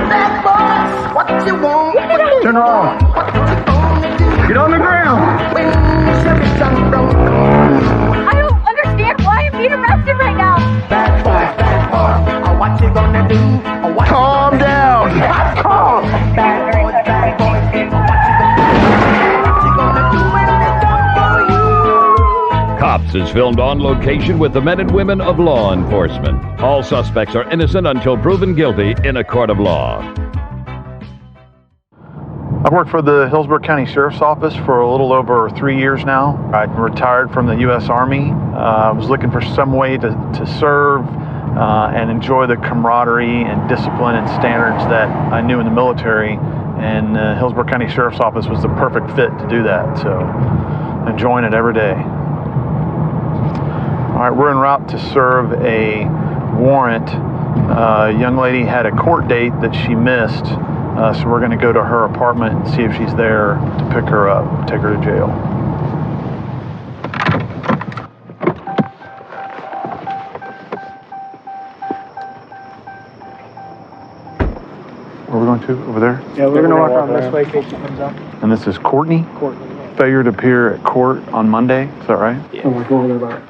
Bad boys, what you want? Turn around. Get on the ground. I don't understand why I'm being arrested right now. Bad boy, what you gonna do? Calm down. Calm. Bad boys, what you gonna do when it's done for you? Cops is filmed on location with the men and women of law enforcement. All suspects are innocent until proven guilty in a court of law. I've worked for the Hillsborough County Sheriff's Office for a little over 3 years now. I retired from the U.S. Army. I was looking for some way to serve and enjoy the camaraderie and discipline and standards that I knew in the military, and Hillsborough County Sheriff's Office was the perfect fit to do that, so I'm enjoying it every day. All right, we're en route to serve a warrant. A young lady had a court date that she missed. So we're going to go to her apartment and see if she's there to pick her up, take her to jail. Where are we going to? Over there? Yeah, we're going to walk around this way in case she comes up. And this is Courtney? Courtney. Failure to appear at court on Monday. Is that right? Yeah. We'll go over there about it.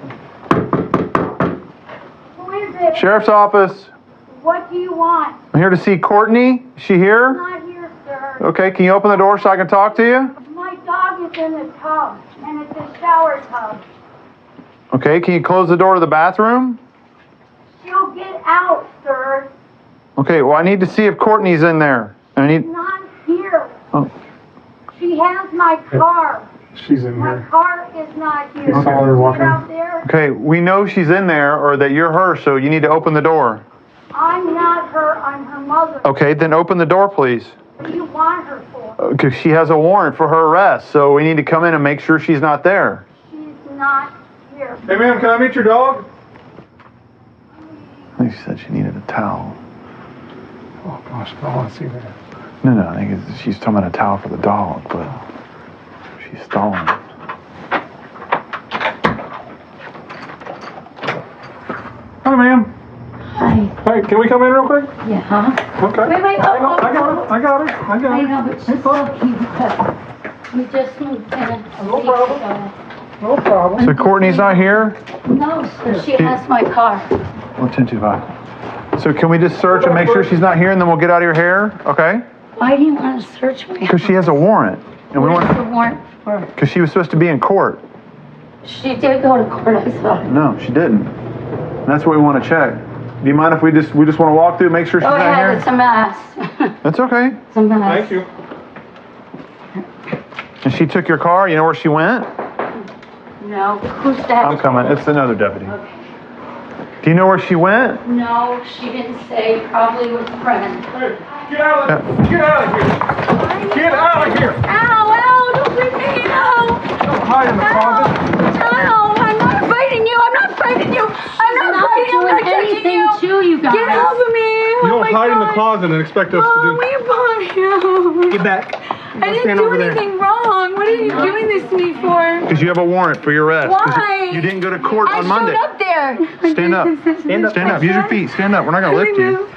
Who is it? Sheriff's Office. What do you want? I'm here to see Courtney. Is she here? Not here, sir. Okay, can you open the door so I can talk to you? My dog is in the tub, and it's a shower tub. Okay, can you close the door to the bathroom? She'll get out, sir. Okay, well, I need to see if Courtney's in there. She's not here. Oh. She has my car. She's in My car is not here. Okay. Get out there. Okay, we know she's in there or that you're her, so you need to open the door. I'm not her. I'm her mother. Okay, then open the door, please. What do you want her for? Because she has a warrant for her arrest, so we need to come in and make sure she's not there. She's not here. Hey, ma'am, can I meet your dog? I think she said she needed a towel. Oh, gosh, I want to see that. No, I think she's talking about a towel for the dog, but she's stolen it. Hi, ma'am. Hi. Hey, can we come in real quick? Yeah, huh? Okay. Wait, I got it. I know, but she's so cute. We just moved in. No problem. No problem. So Courtney's not here? No, sir, she has my car. 1025. So can we just search and make sure she's not here, and then we'll get out of your hair? Okay? Why do you want to search me? Because she has a warrant. And we Where's want. the warrant for? Because she was supposed to be in court. She did go to court, I saw. No, she didn't. And that's what we want to check. Do you mind if we just want to walk through, make sure she's Go not ahead, here? it's a mess. That's okay. It's a mess. Thank you. And she took your car. You know where she went? No, who's that? I'm coming. It's another deputy. Okay. Do you know where she went? No, she didn't say. Probably with a friend. Get out of here! Get out of here! Get out of here! Ow, don't leave me, ow! Don't hide in the closet. Ow, I'm not fighting you. I'm not fighting you. I'm not fighting you. I'm not touching you. To you guys. Get off of me. You don't hide in the closet and expect us to do. Will you put me out? Get back. I didn't do anything wrong. What are you doing this to me for? Because you have a warrant for your arrest. 'Cause Why? You didn't go to court on Monday. I showed up there. Stand up. Stand up. Stand up. Use your feet. Stand up. We're not going to lift you.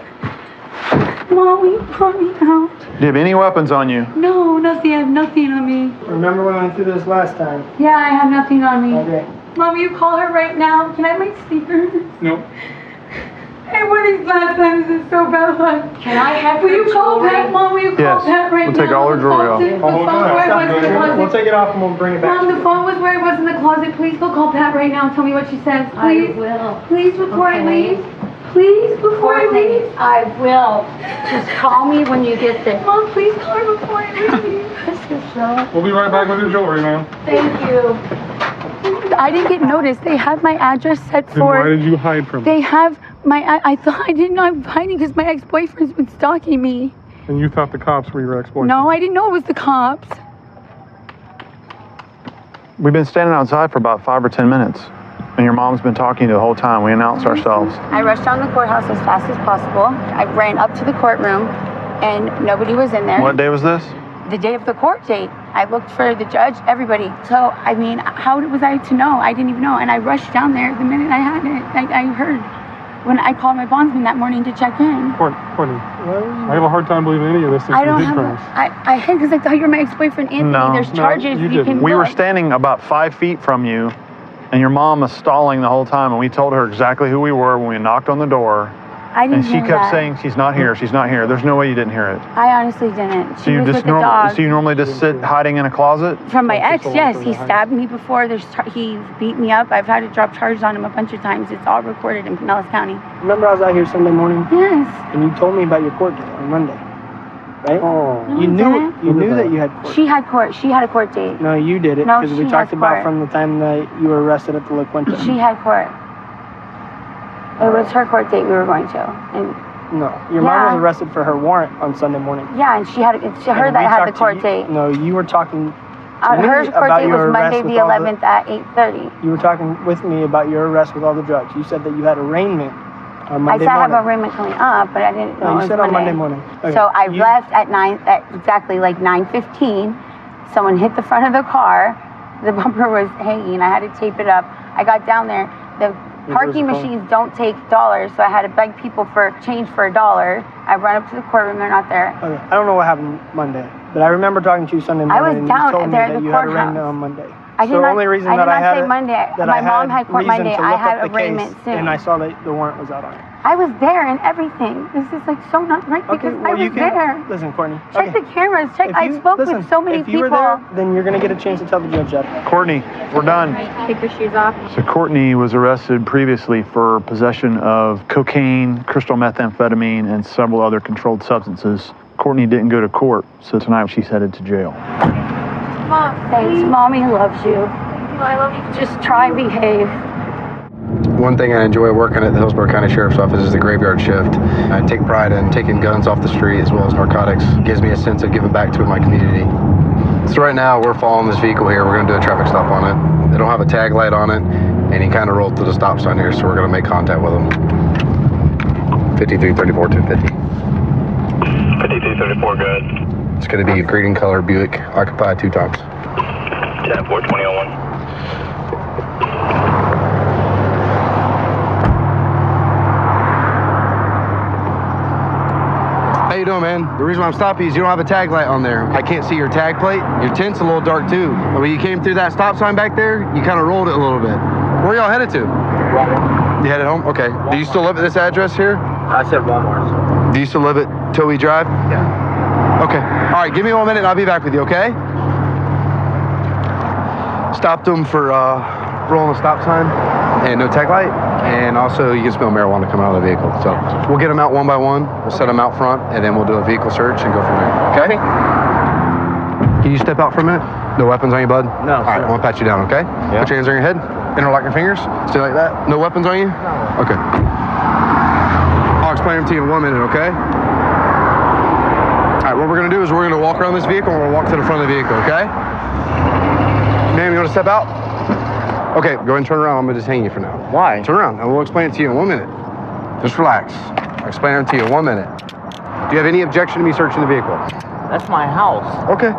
Mom, will you put me out? Do you have any weapons on you? No, nothing. I have nothing on me. Remember when I went through this last time? Yeah, I have nothing on me. Okay. Mom, will you call her right now? Can I have my speaker? No. Hey, one of these last times is so bad luck. Can I have Will you call Pat? Mom, will you call Yes. Pat right now? We'll take all her jewelry off. The phone where it was in the closet. We'll take it off and we'll bring it back. Mom, the phone was where it was in the closet. Please go call Pat right now and tell me what she says. Please. I will. Please, before I leave. Please, before I leave. I will. Just call me when you get there. Mom, please call her before I leave. This is so... We'll be right back with your jewelry, ma'am. Thank you. I didn't get noticed. They have my address set Then for... why did you hide from me? They have my... I thought I didn't know I'm hiding because my ex-boyfriend's been stalking me. And you thought the cops were your ex-boyfriend? No, I didn't know it was the cops. We've been standing outside for about 5 or 10 minutes. And your mom's been talking to you the whole time. We announced ourselves. I rushed down the courthouse as fast as possible. I ran up to the courtroom and nobody was in there. What day was this? The day of the court date. I looked for the judge, everybody. So, I mean, how was I to know? I didn't even know. And I rushed down there the minute I had it. I heard when I called my bondsman that morning to check in. Courtney, I have a hard time believing any of this since I don't you hid from have. us. I hid because I thought you were my ex-boyfriend, Anthony. No. There's charges you can. We were look. standing about 5 feet from you, and your mom was stalling the whole time, and we told her exactly who we were when we knocked on the door. I didn't And she hear kept that. saying, she's not here, she's not here. There's no way you didn't hear it. I honestly didn't. She was with the dog. So you normally just sit hiding in a closet? From my ex, yes. He stabbed me before. He beat me up. I've had to drop charges on him a bunch of times. It's all recorded in Pinellas County. Remember I was out here Sunday morning? Yes. And you told me about your court date on Monday, right? No, you knew that you had court. She had court. She had a court date. No, you did it No, because we she talked has about court. from the time that you were arrested at the La Quinta. She had court. It was her court date we were going to. And No, your mom was arrested for her warrant on Sunday morning. yeah, and she had her And that we had the talked to court you- date. No, you were talking to me Her court about date your was arrest Monday with the all 11th at 8:30. You were talking with me about your arrest with all the drugs. You said that you had arraignment on I Monday said I have morning. an arraignment coming up, but I didn't know No, it you was said on Monday morning. Okay. So I left at exactly like 9:15. Someone hit the front of the car. The bumper was hanging. I had to tape it up. I got down there. The parking machines don't take dollars, so I had to beg people for change for $1. I run up to the courtroom. They're not there. Okay. I don't know what happened Monday, but I remember talking to you Sunday morning. I was and down you told me there at that the you had courthouse. arraignment on Monday. I did so not. the only reason I that did I not had say Monday. that My I mom had court reason Monday. to I look had up the arraignment case, soon. and I saw that the warrant was out on it. I was there and everything. This is like so not right because I was there. Listen, Courtney. Check the cameras. Check. I spoke with so many if you people. were there, then you're gonna get a chance to tell the judge that. Courtney, we're done. Take your shoes off. So Courtney was arrested previously for possession of cocaine, crystal methamphetamine, and several other controlled substances. Courtney didn't go to court, so tonight she's headed to jail. Mom, thanks. Mommy loves you. I love you. Just try and behave. One thing I enjoy working at the Hillsborough County Sheriff's Office is the graveyard shift. I take pride in taking guns off the street as well as narcotics. It gives me a sense of giving back to my community. So right now we're following this vehicle here. We're going to do a traffic stop on it. They don't have a tag light on it, and he kind of rolled through the stop sign here, so we're going to make contact with him. 5334 250. 5234, good. It's going to be a green color Buick, occupied 2 times. 10-4-20-01. man. The reason why I'm stopping you is you don't have a tag light on there. I can't see your tag plate. Your tint's a little dark too. When you came through that stop sign back there, you kind of rolled it a little bit. Where y'all headed to? You headed home? Okay. Do you still live at this address here? I said Walmart. Do you still live at Towie Drive? Yeah. Okay. All right, give me 1 minute and I'll be back with you, okay? Stopped them for rolling a stop sign and no tag light. And also you can smell marijuana coming out of the vehicle. So we'll get them out one by one. We'll set them out front and then we'll do a vehicle search and go from there, okay? Can you step out for a minute? No weapons on you, bud? No. All right, I want to pat you down, okay? Yeah. Put your hands on your head. Interlock your fingers. Stay like that. No weapons on you? No. Okay. I'll explain them to you in 1 minute, okay? All right, what we're gonna do is we're gonna walk around this vehicle and we'll walk to the front of the vehicle, okay? Ma'am, you wanna step out? Okay, go ahead and turn around. I'm gonna just hang you for now. Why? Turn around and we'll explain it to you in 1 minute. Just relax. I'll explain it to you in 1 minute. Do you have any objection to me searching the vehicle? That's my house. Okay.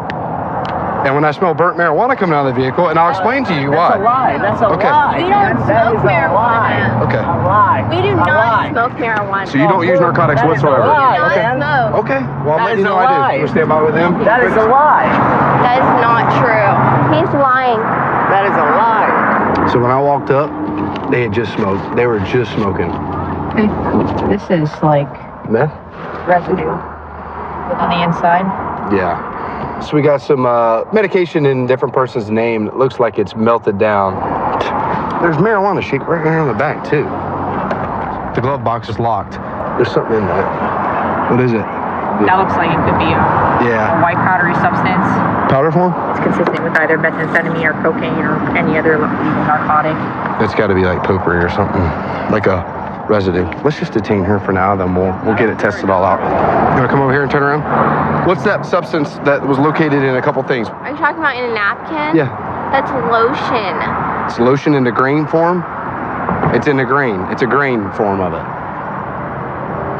And when I smell burnt marijuana coming out of the vehicle, and I'll explain to you why. That's a lie. That's a lie. We don't smoke marijuana. Okay. A lie. We do not smoke marijuana. So you don't use narcotics That is a whatsoever? lie, Okay. man. Okay. Well, I'm That letting you is know a I lie. do. You stand by with them? That is a lie. That is not true. He's lying. That is a lie. So when I walked up, they had just smoked. They were just smoking. This is like Meth? residue on the inside. Yeah. So we got some medication in a different person's name. It looks like it's melted down. There's marijuana shake right here on the back too. The glove box is locked. There's something in that. What is it? That looks like it could be a white powdery substance. Powder form? It's consistent with either methamphetamine or cocaine or any other legal narcotic. It's got to be like potpourri or something, like a residue. Let's just detain her for now, then we'll get it tested all out. You want to come over here and turn around? What's that substance that was located in a couple things? Are you talking about in a napkin? Yeah. That's lotion. It's lotion in the grain form. It's in the grain. It's a grain form of it.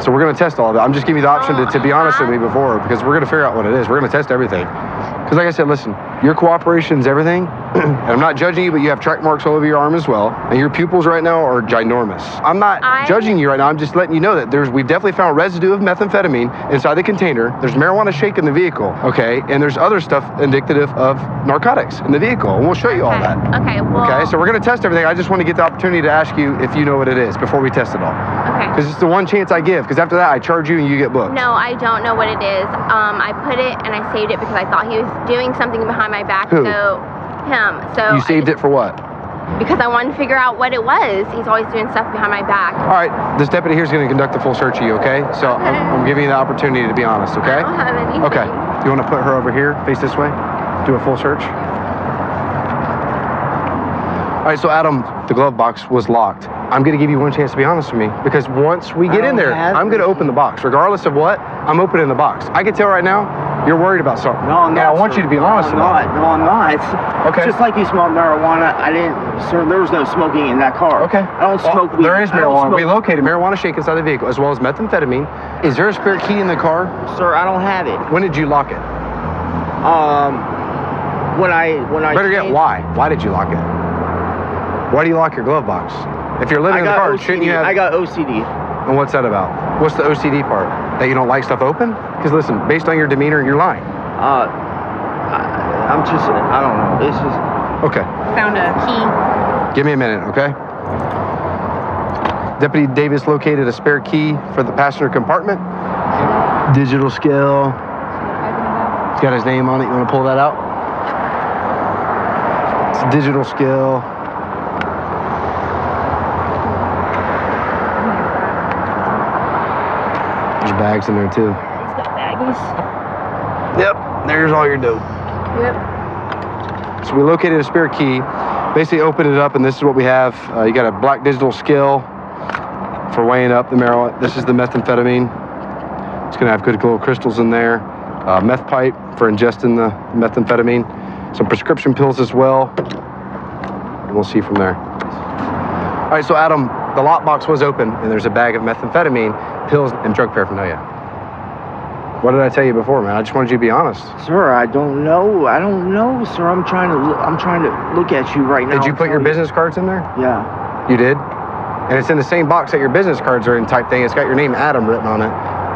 So we're going to test all of it. I'm just giving you the option to be honest with me before, because we're going to figure out what it is. We're going to test everything. Because like I said, listen, your cooperation is everything. And I'm not judging you, but you have track marks all over your arm as well. And your pupils right now are ginormous. I'm not judging you right now. I'm just letting you know that we've definitely found residue of methamphetamine inside the container. There's marijuana shake in the vehicle, okay? And there's other stuff indicative of narcotics in the vehicle. And we'll show you all that. Okay, well. Okay, so we're going to test everything. I just want to get the opportunity to ask you if you know what it is before we test it all. Okay. Because it's the one chance I give. Because after that, I charge you and you get booked. No, I don't know what it is. I put it and I saved it because I thought he was doing something behind my back. Who? So, him. So You saved it for what? because I wanted to figure out what it was. He's always doing stuff behind my back. All right, this deputy here is going to conduct a full search of you, okay? So I'm giving you the opportunity to be honest, okay? I don't have anything. Okay. You want to put her over here, face this way? Do a full search? All right, so Adam, the glove box was locked. I'm going to give you one chance to be honest with me, because once we get in there, I'm going to open the box. Regardless of what, I'm opening the box. I can tell right now, you're worried about something. No, I'm not. And I want you to be honest about it. No, I'm not. It's Okay. just like you smelled marijuana. I didn't, sir, there was no smoking in that car. Okay. I don't smoke weed. There is I don't marijuana. smoke- We located marijuana shake inside the vehicle, as well as methamphetamine. Is there a spare key in the car? Sir, I don't have it. When did you lock it? When I Better yet, changed- why? Why did you lock it? Why do you lock your glove box? If you're living in the car, shouldn't you have... I got OCD. And what's that about? What's the OCD part? That you don't like stuff open? Because listen, based on your demeanor, you're lying. I'm just, I don't know. This is... Okay. Found a key. Give me a minute, okay? Deputy Davis located a spare key for the passenger compartment. Digital scale. It's got his name on it. You want to pull that out? It's a digital scale. There's bags in there too. He's got baggies. Yep, there's all your dope. Yep. So we located a spare key, basically opened it up, and this is what we have. You got a black digital scale for weighing up the marijuana. This is the methamphetamine. It's gonna have good little crystals in there. Meth pipe for ingesting the methamphetamine. Some prescription pills as well. And we'll see from there. All right, so Adam, the lockbox was open, and there's a bag of methamphetamine, pills, and drug paraphernalia. What did I tell you before, man? I just wanted you to be honest. Sir, I don't know. I don't know, sir. I'm trying to look at you right now. Did you put your business cards in there? Yeah. You did? And it's in the same box that your business cards are in type thing. It's got your name, Adam, written on it.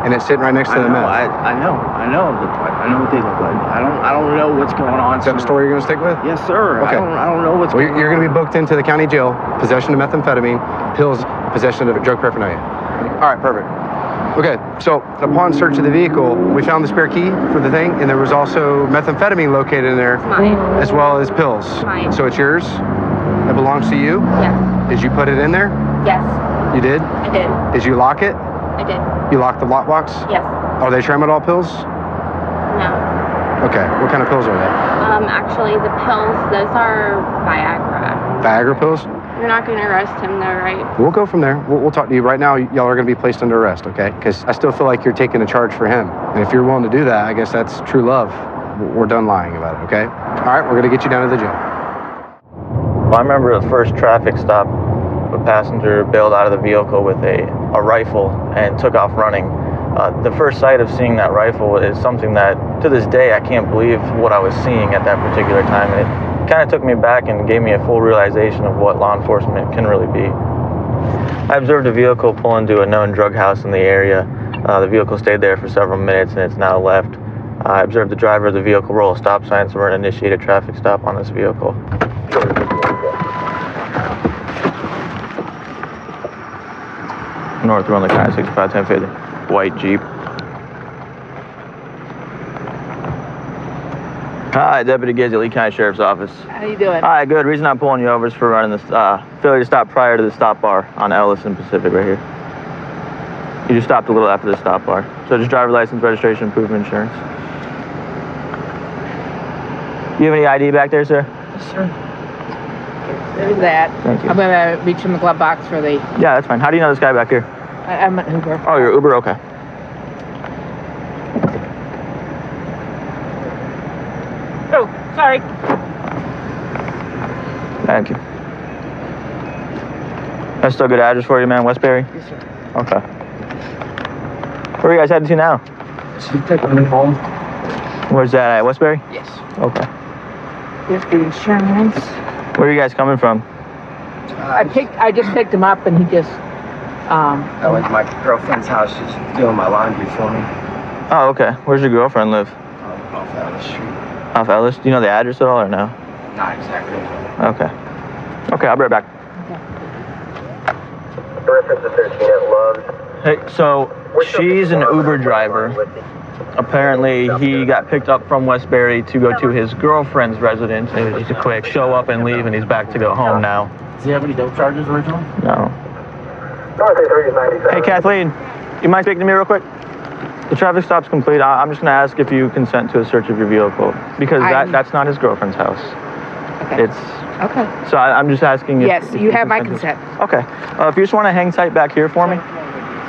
and it's sitting right next to the meth. I know what they look like. I don't know what's going on. Is that the story you're gonna stick with? Yes, sir. Okay. I don't know what's going on. You're gonna be booked into the county jail, possession of methamphetamine, pills, possession of drug paraphernalia. All right, perfect. Okay, so upon search of the vehicle, we found the spare key for the thing, and there was also methamphetamine located in there, as well as pills. Mine. So it's yours? It belongs to you? Yes. Did you put it in there? Yes. You did? I did. Did you lock it? I did. You locked the lockbox? Yes. Are they tramadol pills? No. Okay, what kind of pills are they? Actually, the pills, those are Viagra. Viagra pills? You're not going to arrest him, though, right? We'll go from there. We'll talk to you. Right now, y'all are going to be placed under arrest, okay? Because I still feel like you're taking a charge for him. And if you're willing to do that, I guess that's true love. We're done lying about it, okay? All right, we're going to get you down to the jail. Well, I remember the first traffic stop, a passenger bailed out of the vehicle with a rifle and took off running. The first sight of seeing that rifle is something that, to this day, I can't believe what I was seeing at that particular time. And it kind of took me back and gave me a full realization of what law enforcement can really be. I observed a vehicle pull into a known drug house in the area. The vehicle stayed there for several minutes and it's now left. I observed the driver of the vehicle roll a stop sign, so we're going to initiate a traffic stop on this vehicle. North Run, kind of 65 1050. White Jeep. Hi, Deputy Gizzy, Lee County Sheriff's Office. How you doing? Hi, good. Reason I'm pulling you over is for running this failure to stop prior to the stop bar on Ellis and Pacific right here. You just stopped a little after the stop bar. So just driver license, registration, proof of insurance. You have any ID back there, sir? Yes, sir. There's that. Thank you. I'm gonna reach in the glove box for the. Yeah, that's fine. How do you know this guy back here? I'm an Uber. Oh, you're Uber? Okay. Oh, sorry. Thank you. That's still a good address for you, man? Westbury? Yes, sir. Okay. Where are you guys heading to now? Should take me home. Where's that at? Westbury? Yes. Okay. Here's the insurance. Where are you guys coming from? I just picked him up and he just. I went to my girlfriend's house. She's doing my laundry for me. Oh, okay. Where's your girlfriend live? Off Ellis Street. Off Ellis? Do you know the address at all or no? Not exactly. Okay. Okay, I'll be right back. Reference to 13 at Love's. Hey, so she's an Uber driver. Apparently, he got picked up from Westbury to go to his girlfriend's residence. It was just a quick show up and leave, and he's back to go home now. Does he have any dope charges originally? No. Hey, Kathleen, you mind speaking to me real quick? The traffic stop's complete. I'm just going to ask if you consent to a search of your vehicle, because that's not his girlfriend's house. Okay. It's okay. So I'm just asking if... Yes, you have my consent. Okay. If you just want to hang tight back here for me,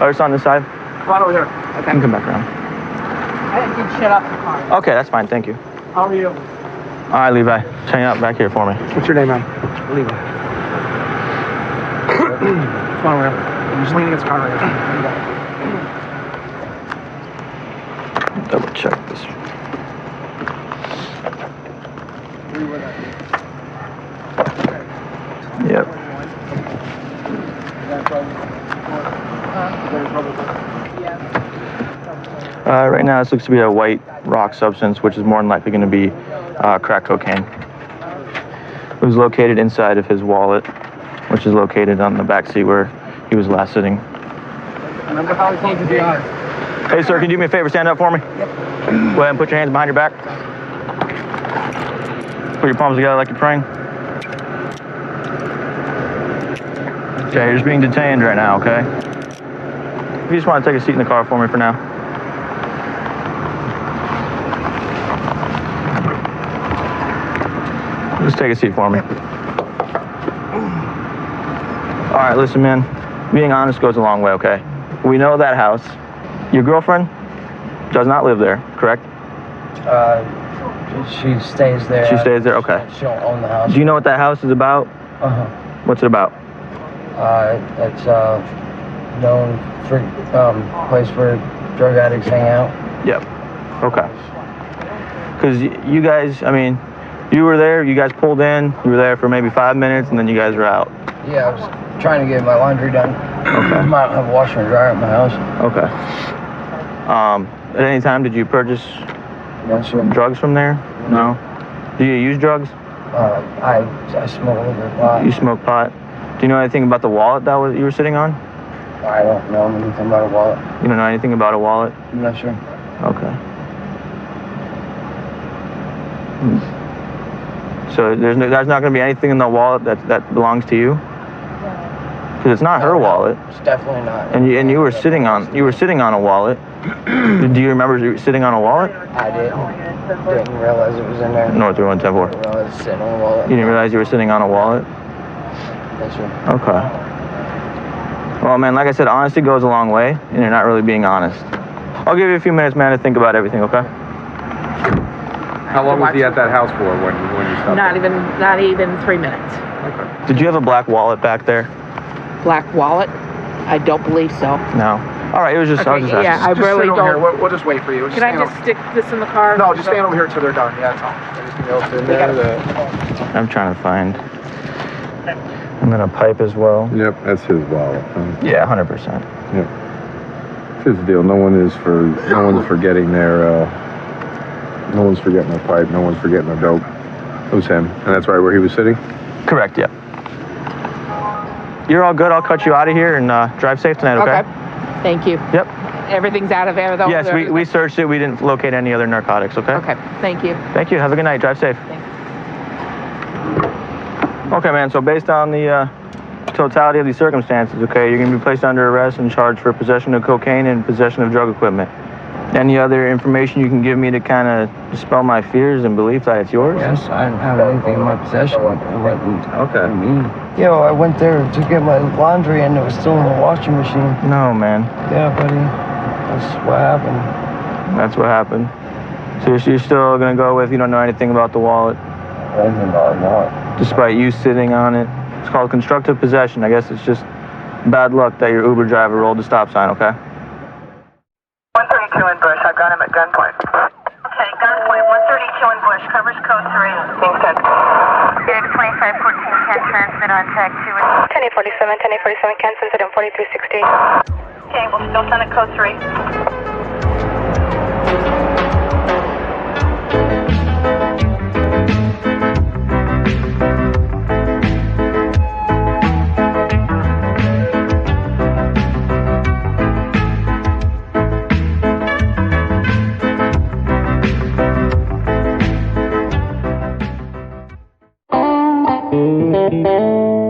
or just on this side. Right over here. Okay. You can come back around. I didn't shut off the car. Okay, that's fine. Thank you. How are you? All right, Levi. Just hang out back here for me. What's your name, man? Levi. Come on, man. I'm just leaning against the car right now. Double check this. Yep. Right now, this looks to be a white rock substance, which is more than likely going to be crack cocaine. It was located inside of his wallet, which is located on the back seat where he was last sitting. Remember how he came to be honest. Hey, sir, can you do me a favor? Stand up for me. Yep. Go ahead and put your hands behind your back. Put your palms together like you're praying. Okay, you're just being detained right now, okay? If you just want to take a seat in the car for me for now. Just take a seat for me. All right, listen, man. Being honest goes a long way, okay? We know that house. Your girlfriend does not live there, correct? She stays there. She stays there, okay. She don't own the house. Do you know what that house is about? Uh-huh. What's it about? It's a known place where drug addicts hang out. Yep. Okay. Because you guys, I mean, you were there, you guys pulled in, you were there for maybe 5 minutes, and then you guys were out. Yeah, I was trying to get my laundry done. Okay. I don't have a washer and dryer at my house. Okay. At any time, did you purchase drugs from there? No. Do you use drugs? I smoke a little bit of pot. You smoke pot. Do you know anything about the wallet that you were sitting on? I don't know anything about a wallet. You don't know anything about a wallet? I'm not sure. Okay. So there's not going to be anything in the wallet that belongs to you? Because it's not her wallet. It's definitely not. And you were sitting on a wallet. Do you remember you were sitting on a wallet? I didn't realize it was in there. North 3110-4. I didn't realize it was sitting on a wallet. You didn't realize you were sitting on a wallet? Yes, sir. Okay. Well, man, like I said, honesty goes a long way, and you're not really being honest. I'll give you a few minutes, man, to think about everything, okay? How long was he at that house for when you stopped? Not even 3 minutes. Okay. Did you have a black wallet back there? Black wallet? I don't believe so. No. All right, it was just, I was just asking. Yeah, I really don't. Here. We'll just wait for you. Can I just stick this in the car? No, just stand over here until they're done. Yeah, that's all. Anything else in there? I'm trying to find. And then a pipe as well. Yep, that's his wallet. Yeah, 100%. Yep. It's his deal. No one's forgetting their. No one's forgetting their pipe. No one's forgetting their dope. It was him, and that's right where he was sitting. Correct. Yep. You're all good. I'll cut you out of here and drive safe tonight. Okay. Thank you. Yep. Everything's out of there though? Yes, we searched it. We didn't locate any other narcotics. Okay. Okay. Thank you. Thank you. Have a good night. Drive safe. Thanks. Okay, man. So based on the totality of these circumstances, okay, you're going to be placed under arrest and charged for possession of cocaine and possession of drug equipment. Any other information you can give me to kind of dispel my fears and belief that it's yours? Yes, I didn't have anything in my possession. Okay. Yo, I went there to get my laundry and it was still in the washing machine. No, man. Yeah, buddy. That's what happened. That's what happened. So you're still going to go with you don't know anything about the wallet? Anything about the wallet. Despite you sitting on it. It's called constructive possession. I guess it's just bad luck that your Uber driver rolled the stop sign, okay? 132 in Bush. I've got him at gunpoint. Okay, gunpoint. 132 in Bush. Covers code 3. Being sent. X 2514 can transmit on tag 2. 1047, 1047 can send it on 4360. Okay, we'll still send it code 3. Thank you.